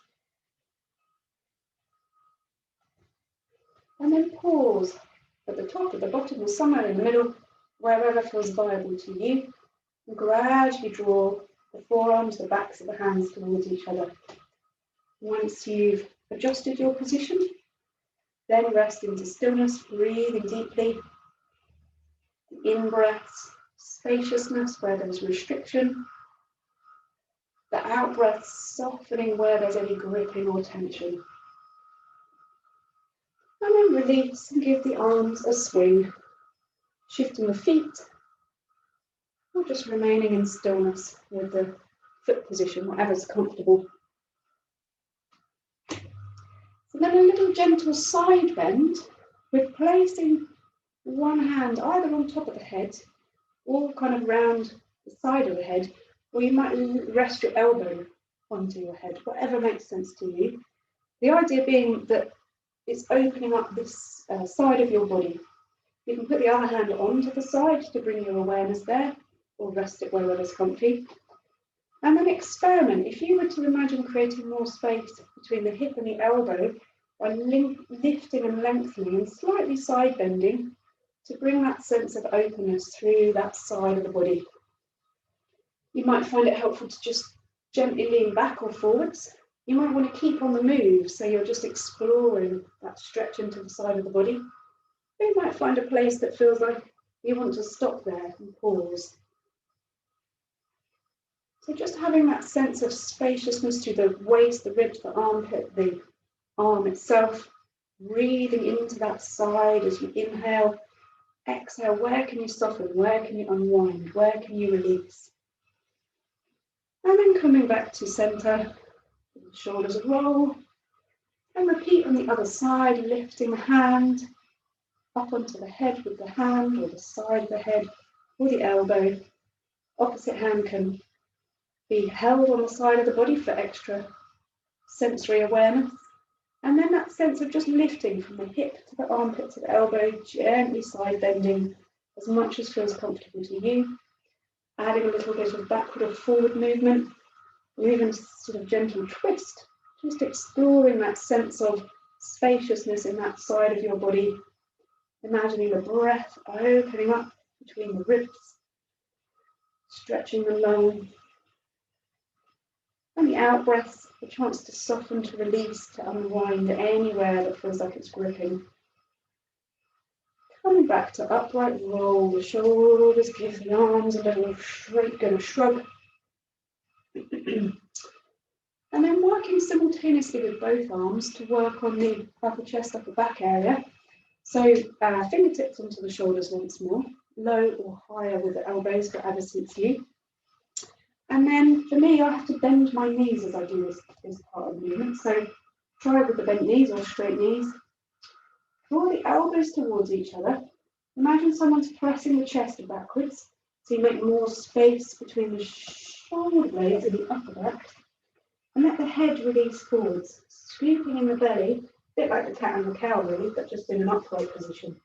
And then pause at the top, at the bottom, or somewhere in the middle, wherever feels viable to you. And gradually draw the forearms, the backs of the hands towards each other. Once you've adjusted your position, then rest into stillness, breathing deeply. The in-breaths, spaciousness where there's restriction. The out-breaths, softening where there's any gripping or tension. And then release and give the arms a swing, shifting the feet, or just remaining in stillness with the foot position, whatever's comfortable. So then a little gentle side bend with placing one hand either on top of the head or kind of round the side of the head, or you might rest your elbow onto your head, whatever makes sense to you. The idea being that it's opening up this side of your body. You can put the other hand onto the side to bring your awareness there, or rest it wherever's comfy. And then experiment. If you were to imagine creating more space between the hip and the elbow by lifting and lengthening and slightly side bending to bring that sense of openness through that side of the body. You might find it helpful to just gently lean back or forwards. You might want to keep on the move, so you're just exploring that stretch into the side of the body. Or you might find a place that feels like you want to stop there and pause. So just having that sense of spaciousness through the waist, the ribs, the armpit, the arm itself, breathing into that side as you inhale, exhale. Where can you soften? Where can you unwind? Where can you release? And then coming back to center. Shoulders roll, and repeat on the other side, lifting the hand up onto the head with the hand, or the side of the head, or the elbow. Opposite hand can be held on the side of the body for extra sensory awareness. And then that sense of just lifting from the hip to the armpit to the elbow, gently side bending as much as feels comfortable to you. Adding a little bit of backward or forward movement, or even sort of gentle twist, just exploring that sense of spaciousness in that side of your body. Imagining the breath opening up between the ribs, stretching the lung, and the out breaths, the chance to soften, to release, to unwind anywhere that feels like it's gripping. Coming back to upright, roll the shoulders, give the arms a little straight, going to shrug. And then working simultaneously with both arms to work on the upper chest, upper back area. So fingertips onto the shoulders once more, low or higher with the elbows, whatever suits you. And then for me, I have to bend my knees as I do this part of the movement. So try with the bent knees or straight knees. Draw the elbows towards each other. Imagine someone's pressing the chest backwards. So you make more space between the shoulder blades and the upper back. And let the head release forwards, scooping in the belly, a bit like the cat and the cow really, but just in an upright position.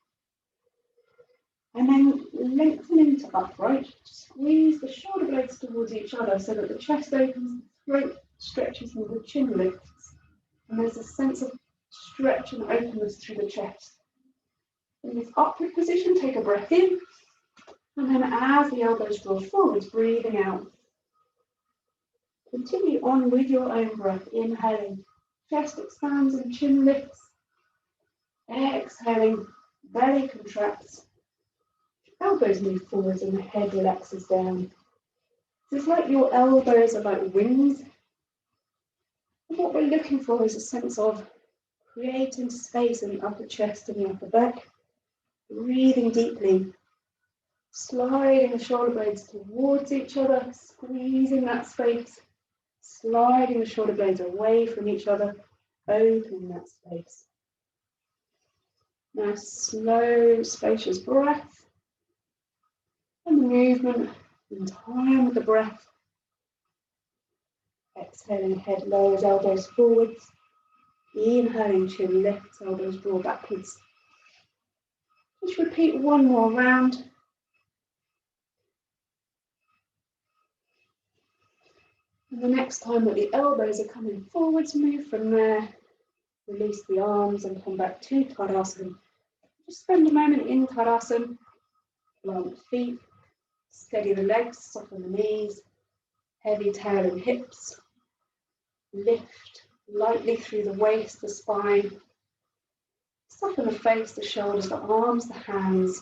And then lengthening to upright, squeeze the shoulder blades towards each other so that the chest opens, the throat stretches and the chin lifts. And there's a sense of stretch and openness through the chest. In this upward position, take a breath in, and then as the elbows draw forwards, breathing out. Continue on with your own breath, inhaling, chest expands and chin lifts. Exhaling, belly contracts. Elbows move forwards and the head relaxes down. It's like your elbows are like wings. And what we're looking for is a sense of creating space in the upper chest and the upper back. Breathing deeply, sliding the shoulder blades towards each other, squeezing that space, sliding the shoulder blades away from each other, opening that space. Now slow, spacious breath, and the movement in time with the breath. Exhaling, head lowers, elbows forwards. Inhaling, chin lifts, elbows draw backwards. Just repeat one more round. And the next time that the elbows are coming forwards, move from there. Release the arms and come back to Tadasana. Just spend a moment in Tadasana. Plant the feet, steady the legs, soften the knees, heavy tail and hips. Lift lightly through the waist, the spine. Soften the face, the shoulders, the arms, the hands.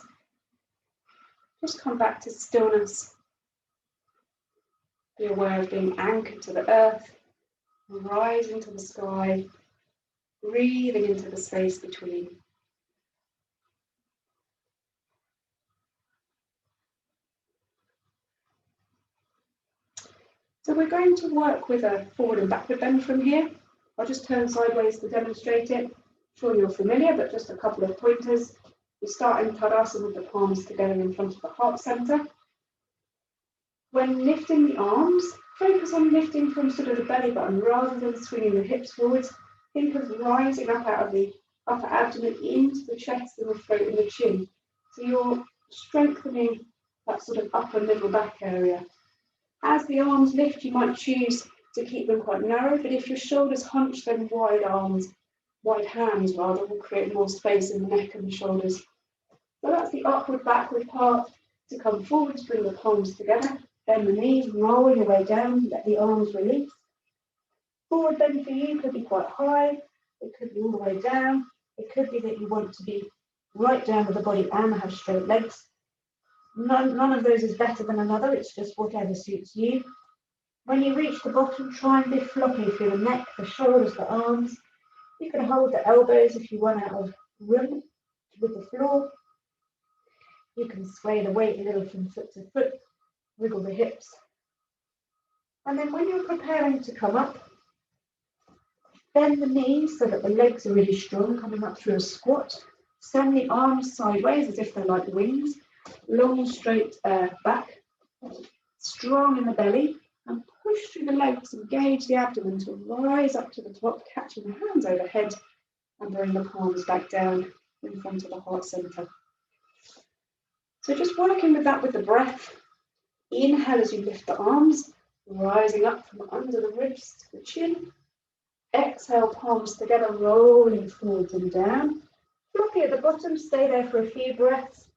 Just come back to stillness. Be aware of being anchored to the earth, rising to the sky, breathing into the space between. So we're going to work with a forward and backward bend from here. I'll just turn sideways to demonstrate it. I'm sure you're familiar, but just a couple of pointers. We start in Tadasana with the palms together in front of the heart center. When lifting the arms, focus on lifting from sort of the belly button rather than swinging the hips forwards. Think of rising up out of the upper abdomen into the chest and the throat and the chin. So you're strengthening that sort of upper middle back area. As the arms lift, you might choose to keep them quite narrow, but if your shoulders hunch, then wide hands rather, will create more space in the neck and the shoulders. So that's the upward, backward part. To come forwards, bring the palms together, bend the knees, roll your way down, let the arms release. Forward bend for you could be quite high, it could be all the way down, it could be that you want to be right down with the body and have straight legs. None of those is better than another, it's just whatever suits you. When you reach the bottom, try and lift floppy through the neck, the shoulders, the arms. You can hold the elbows if you run out of room with the floor. You can sway the weight a little from foot to foot, wiggle the hips. And then when you're preparing to come up, bend the knees so that the legs are really strong, coming up through a squat. Send the arms sideways as if they're like wings. Long, straight back, strong in the belly, and push through the legs, engage the abdomen to rise up to the top, catching the hands overhead and bring the palms back down in front of the heart center. So just working with that with the breath. Inhale as you lift the arms, rising up from under the ribs to the chin. Exhale, palms together, rolling forwards and down. Floppy at the bottom, stay there for a few breaths.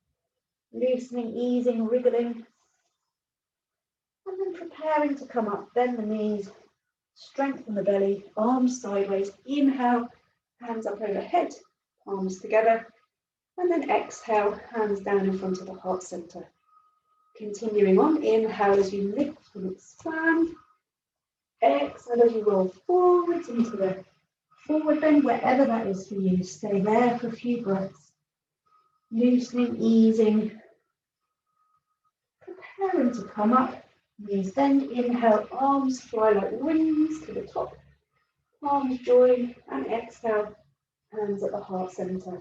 Loosening, easing, wriggling. And then preparing to come up, bend the knees, strengthen the belly, arms sideways. Inhale, hands up overhead, palms together. And then exhale, hands down in front of the heart center. Continuing on, inhale as you lift and expand. Exhale as you roll forwards into the forward bend, wherever that is for you. Stay there for a few breaths. Loosening, easing. Preparing to come up. Knees bend, inhale, arms fly like wings to the top. Palms join and exhale, hands at the heart center.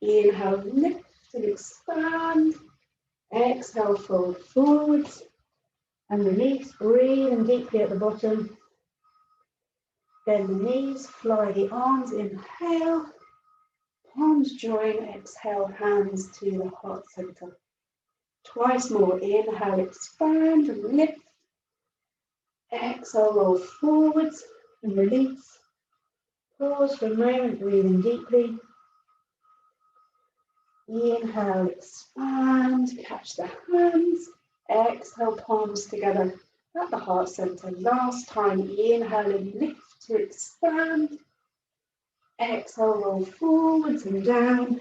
Inhale, lift and expand. Exhale, fold forwards and release. Breathing deeply at the bottom. Bend the knees, fly the arms, inhale. Palms join, exhale, hands to the heart center. Twice more, inhale, expand and lift. Exhale, roll forwards and release. Pause for a moment, breathing deeply. Inhale, expand, catch the hands. Exhale, palms together at the heart center. Last time, inhale and lift to expand. Exhale, roll forwards and down.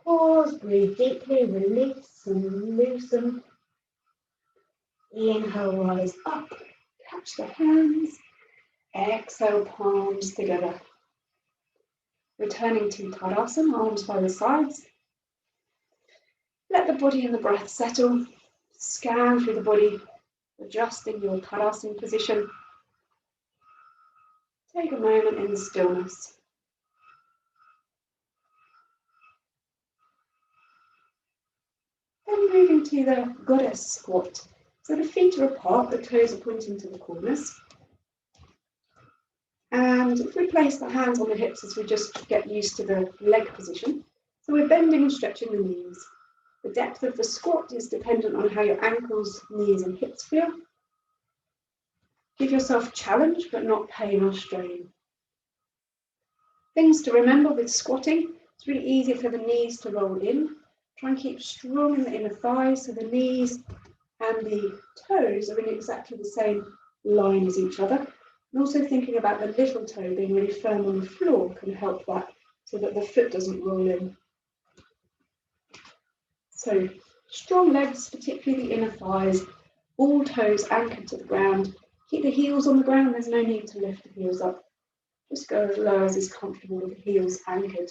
Pause, breathe deeply, release and loosen. Inhale, rise up, catch the hands. Exhale, palms together. Returning to Tadasana, arms by the sides. Let the body and the breath settle. Scan through the body, adjusting your Tadasana position. Take a moment in stillness. Then moving to the goddess squat. So the feet are apart, the toes are pointing to the corners. And if we place the hands on the hips as we just get used to the leg position, so we're bending and stretching the knees. The depth of the squat is dependent on how your ankles, knees and hips feel. Give yourself challenge, but not pain or strain. Things to remember with squatting, it's really easy for the knees to roll in. Try and keep strong in the inner thighs so the knees and the toes are in exactly the same line as each other. And also thinking about the little toe being really firm on the floor can help that so that the foot doesn't roll in. So strong legs, particularly the inner thighs, all toes anchored to the ground. Keep the heels on the ground, there's no need to lift the heels up. Just go as low as is comfortable with the heels anchored.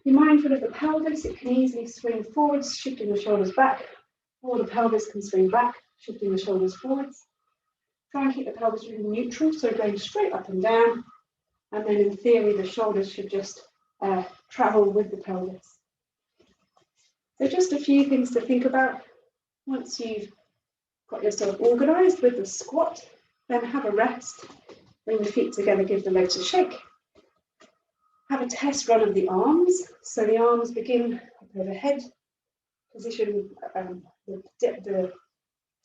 Be mindful of the pelvis, it can easily swing forwards, shifting the shoulders back, or the pelvis can swing back, shifting the shoulders forwards. Try and keep the pelvis really neutral, so going straight up and down, and then in theory the shoulders should just travel with the pelvis. So just a few things to think about. Once you've got yourself organised with the squat, then have a rest, bring the feet together, give the legs a shake. Have a test run of the arms. So the arms begin up overhead, position the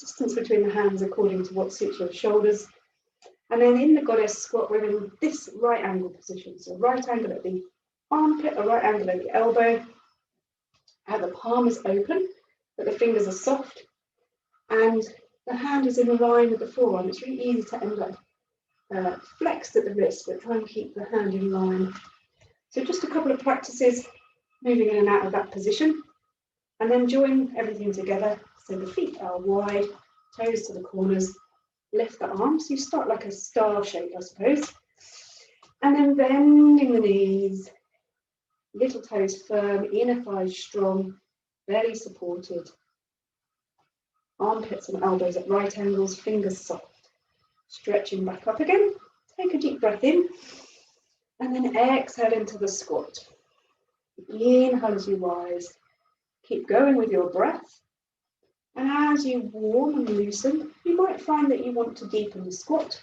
distance between the hands according to what suits your shoulders. And then in the goddess squat, we're in this right angle position. So right angle at the armpit, a right angle at the elbow. The palm is open, but the fingers are soft. And the hand is in line with the forearm. It's really easy to end up flexed at the wrist, but try and keep the hand in line. So just a couple of practices, moving in and out of that position. And then join everything together. So the feet are wide, toes to the corners, lift the arms. You start like a star shape, I suppose. And then bending the knees, little toes firm, inner thighs strong, belly supported. Armpits and elbows at right angles, fingers soft. Stretching back up again. Take a deep breath in. And then exhale into the squat. Inhale as you rise. Keep going with your breath. And as you warm and loosen, you might find that you want to deepen the squat,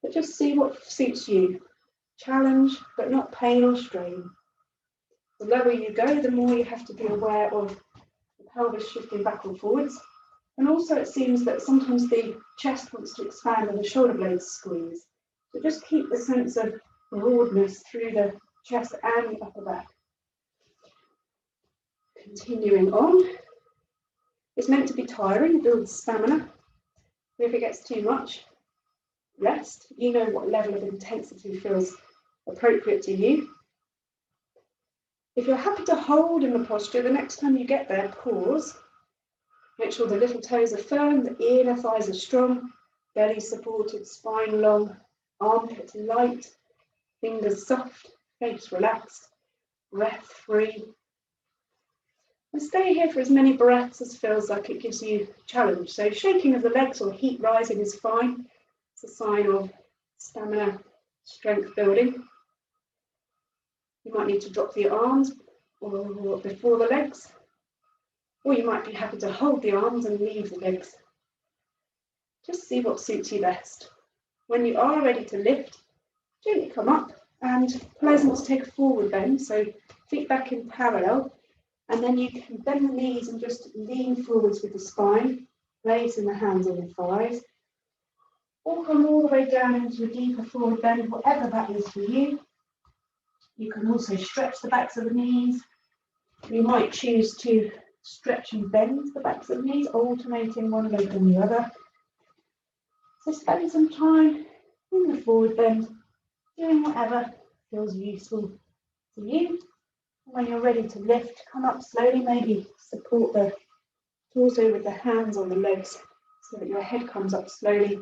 but just see what suits you. Challenge, but not pain or strain. The lower you go, the more you have to be aware of the pelvis shifting back and forwards. And also it seems that sometimes the chest wants to expand and the shoulder blades squeeze. So just keep the sense of broadness through the chest and the upper back. Continuing on, it's meant to be tiring, build stamina. If it gets too much, rest. You know what level of intensity feels appropriate to you. If you're happy to hold in the posture, the next time you get there, pause. Make sure the little toes are firm, the inner thighs are strong, belly supported, spine long, armpits light, fingers soft, face relaxed, breath free. And stay here for as many breaths as feels like it gives you challenge. So shaking of the legs or heat rising is fine. It's a sign of stamina, strength building. You might need to drop the arms or before the legs, or you might be happy to hold the arms and leave the legs. Just see what suits you best. When you are ready to lift, gently come up and pleasant to take a forward bend, so feet back in parallel, and then you can bend the knees and just lean forwards with the spine, placing the hands on your thighs, or come all the way down into a deeper forward bend, whatever that is for you. You can also stretch the backs of the knees. You might choose to stretch and bend the backs of the knees, alternating one leg and the other. So spend some time in the forward bend, doing whatever feels useful to you. When you're ready to lift, come up slowly, maybe support the torso with the hands on the legs so that your head comes up slowly,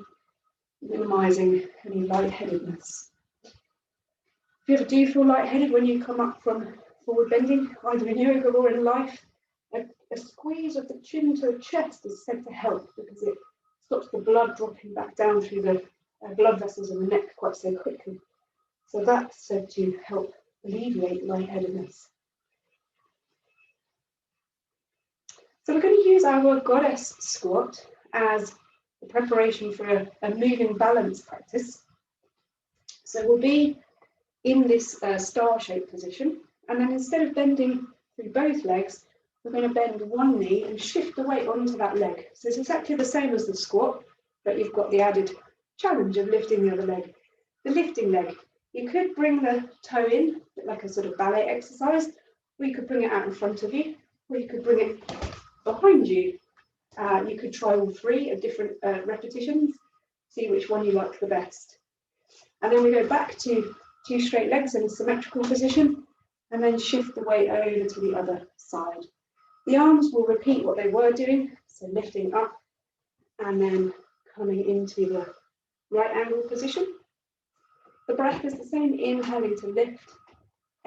minimizing any lightheadedness. If you ever do feel lightheaded when you come up from forward bending, either in yoga or in life, a squeeze of the chin to the chest is said to help because it stops the blood dropping back down through the blood vessels in the neck quite so quickly. So that's said to help alleviate lightheadedness. So we're going to use our goddess squat as the preparation for a moving balance practice. So we'll be in this star-shaped position, and then instead of bending through both legs, we're going to bend one knee and shift the weight onto that leg. So it's exactly the same as the squat, but you've got the added challenge of lifting the other leg. The lifting leg, you could bring the toe in, like a sort of ballet exercise, or you could bring it out in front of you, or you could bring it behind you. You could try all three at different repetitions, see which one you like the best. And then we go back to two straight legs in a symmetrical position, and then shift the weight over to the other side. The arms will repeat what they were doing, so lifting up and then coming into the right angle position. The breath is the same, inhaling to lift,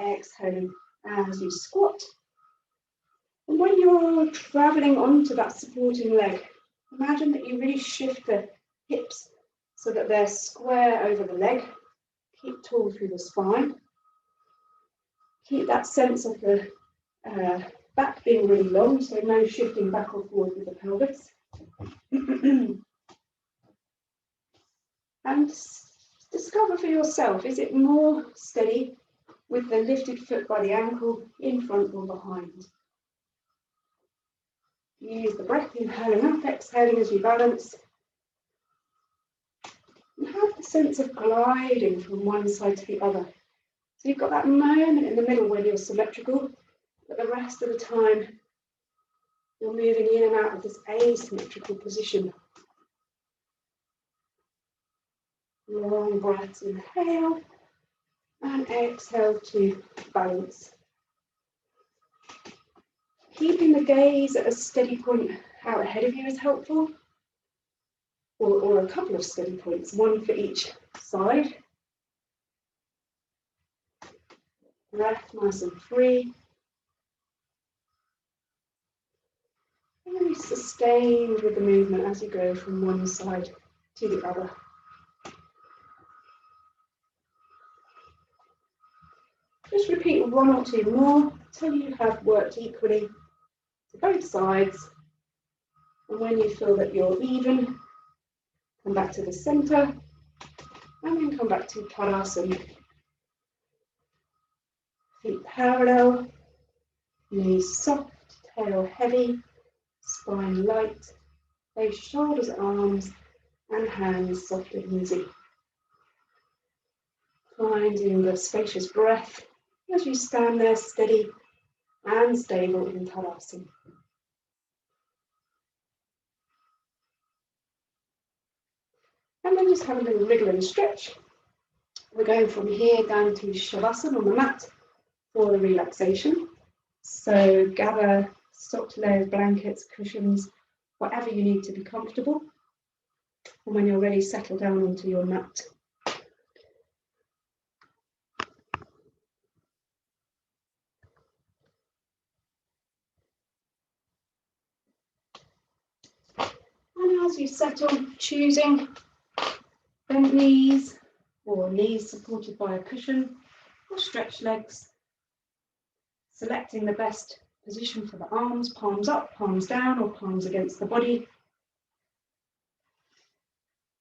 exhaling as you squat. And when you're traveling onto that supporting leg, imagine that you really shift the hips so that they're square over the leg. Keep tall through the spine. Keep that sense of the back being really long, so no shifting back or forward with the pelvis. And discover for yourself, is it more steady with the lifted foot by the ankle, in front or behind? Use the breath, inhaling up, exhaling as you balance. And have the sense of gliding from one side to the other. So you've got that moment in the middle where you're symmetrical, but the rest of the time you're moving in and out of this asymmetrical position. Long breaths, inhale and exhale to balance. Keeping the gaze at a steady point out ahead of you is helpful, or a couple of steady points, one for each side. Breath nice and free. And really sustained with the movement as you go from one side to the other. Just repeat one or two more until you have worked equally to both sides. And when you feel that you're even, come back to the center and then come back to Tadasana. Feet parallel, knees soft, tail heavy, spine light, face, shoulders, arms and hands soft and easy. Finding the spacious breath as you stand there steady and stable in Tadasana. And then just have a little wriggle and stretch. We're going from here down to Shavasana on the mat for the relaxation. So gather soft layers, blankets, cushions, whatever you need to be comfortable. And when you're ready, settle down onto your mat. And as you settle, choosing bent knees or knees supported by a cushion or stretched legs, selecting the best position for the arms, palms up, palms down, or palms against the body.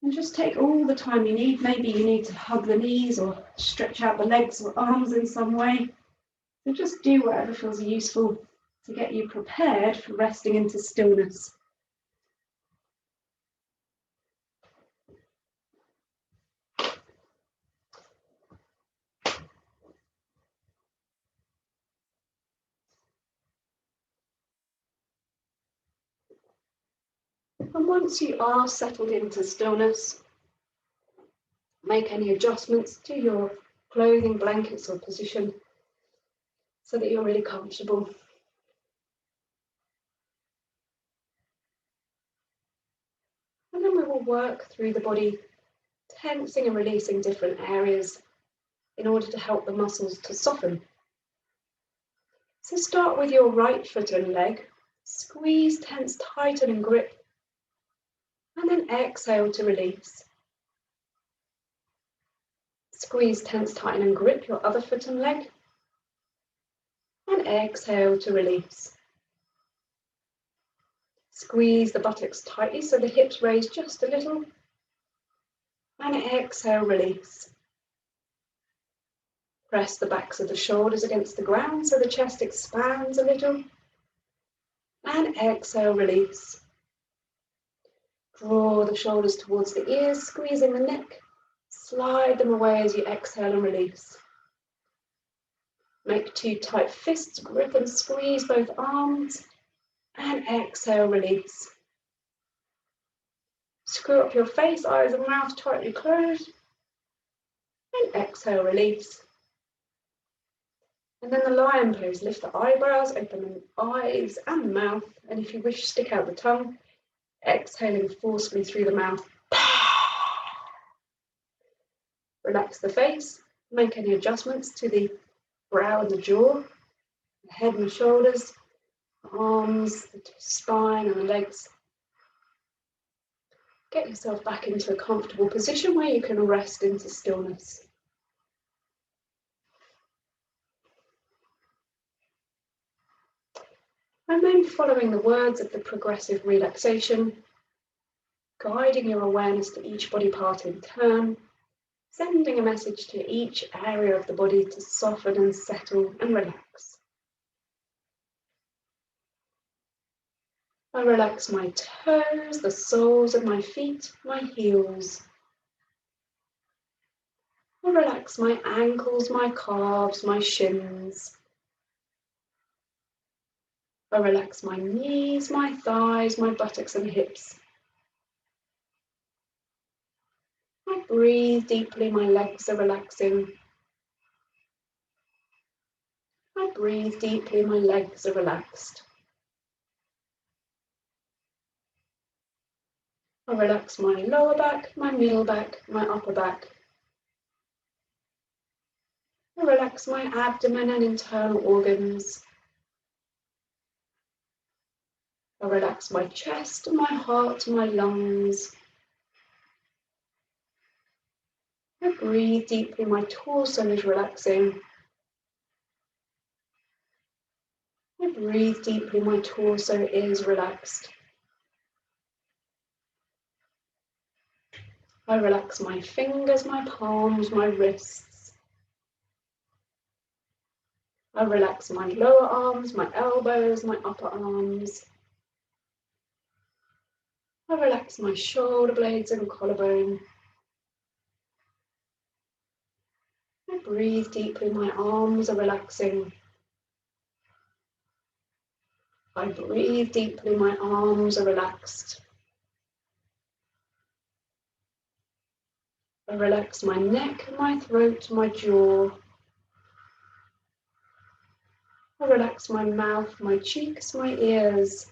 And just take all the time you need. Maybe you need to hug the knees or stretch out the legs or arms in some way. So just do whatever feels useful to get you prepared for resting into stillness. And once you are settled into stillness, make any adjustments to your clothing, blankets or position so that you're really comfortable. And then we will work through the body, tensing and releasing different areas in order to help the muscles to soften. So start with your right foot and leg, squeeze, tense, tighten and grip, and then exhale to release. Squeeze, tense, tighten and grip your other foot and leg, and exhale to release. Squeeze the buttocks tightly so the hips raise just a little, and exhale, release. Press the backs of the shoulders against the ground so the chest expands a little, and exhale, release. Draw the shoulders towards the ears, squeezing the neck, slide them away as you exhale and release. Make two tight fists, grip and squeeze both arms, and exhale, release. Screw up your face, eyes and mouth tightly closed, and exhale, release. And then the lion pose, lift the eyebrows, open the eyes and the mouth, and if you wish, stick out the tongue, exhaling forcefully through the mouth. Relax the face, make any adjustments to the brow and the jaw, the head and the shoulders, the arms, the spine and the legs. Get yourself back into a comfortable position where you can rest into stillness. And then following the words of the progressive relaxation, guiding your awareness to each body part in turn, sending a message to each area of the body to soften and settle and relax. I relax my toes, the soles of my feet, my heels. I relax my ankles, my calves, my shins. I relax my knees, my thighs, my buttocks and hips. I breathe deeply, my legs are relaxing. I breathe deeply, my legs are relaxed. I relax my lower back, my middle back, my upper back. I relax my abdomen and internal organs. I relax my chest, my heart, my lungs. I breathe deeply, my torso is relaxing. I breathe deeply, my torso is relaxed. I relax my fingers, my palms, my wrists. I relax my lower arms, my elbows, my upper arms. I relax my shoulder blades and collarbone. I breathe deeply, my arms are relaxing. I breathe deeply, my arms are relaxed. I relax my neck, my throat, my jaw. I relax my mouth, my cheeks, my ears.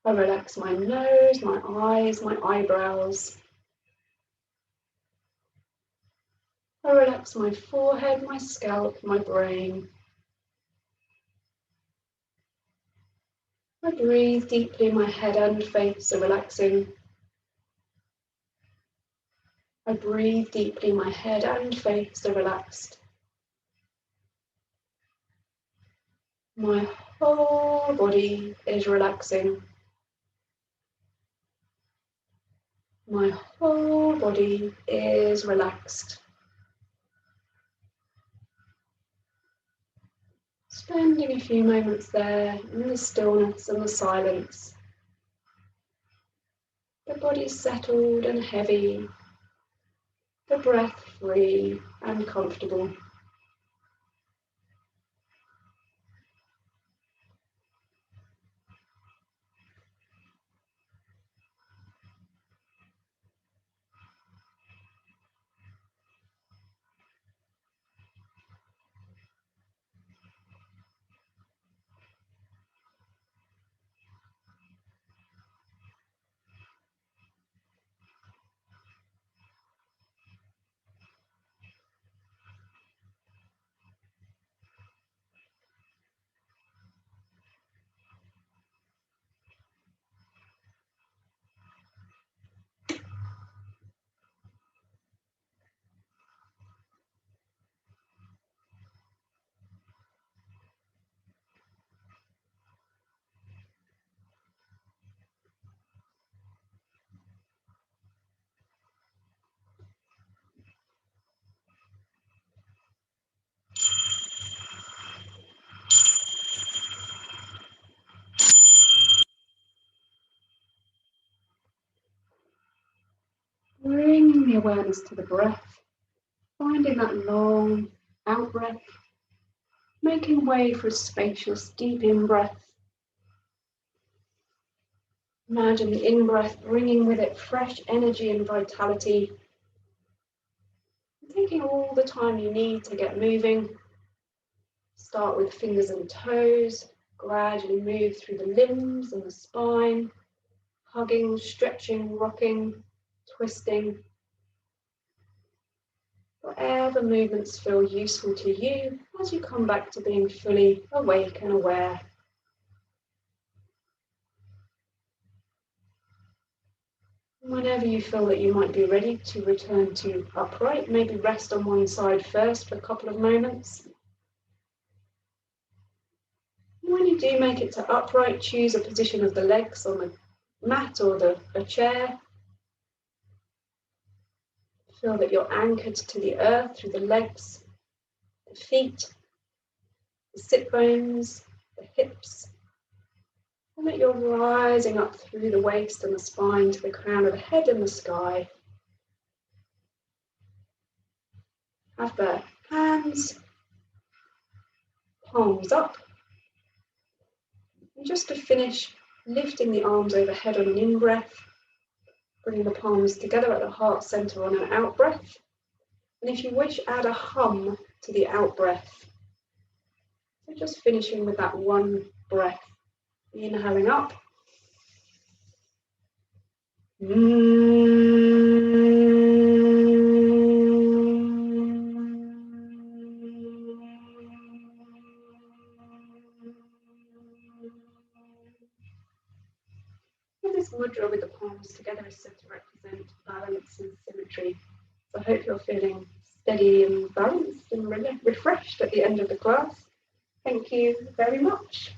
I relax my nose, my eyes, my eyebrows. I relax my forehead, my scalp, my brain. I breathe deeply, my head and face are relaxing. I breathe deeply, my head and face are relaxed. My whole body is relaxing. My whole body is relaxed. Spending a few moments there in the stillness and the silence. The body settled and heavy, the breath free and comfortable. Bringing the awareness to the breath, finding that long out breath, making way for a spacious deep in-breath. Imagine the in-breath bringing with it fresh energy and vitality. Taking all the time you need to get moving. Start with fingers and toes, gradually move through the limbs and the spine, hugging, stretching, rocking, twisting. Whatever movements feel useful to you as you come back to being fully awake and aware. Whenever you feel that you might be ready to return to upright, maybe rest on one side first for a couple of moments. When you do make it to upright, choose a position of the legs on the mat or a chair. Feel that you're anchored to the earth through the legs, the feet, the sit bones, the hips, and that you're rising up through the waist and the spine to the crown of the head and the sky. Have the hands, palms up. And just to finish, lifting the arms overhead on an in-breath, bringing the palms together at the heart center on an out-breath. And if you wish, add a hum to the out-breath. So just finishing with that one breath. Inhaling up. This mudra with the palms together is said to represent balance and symmetry. So I hope you're feeling steady and balanced and refreshed at the end of the class. Thank you very much.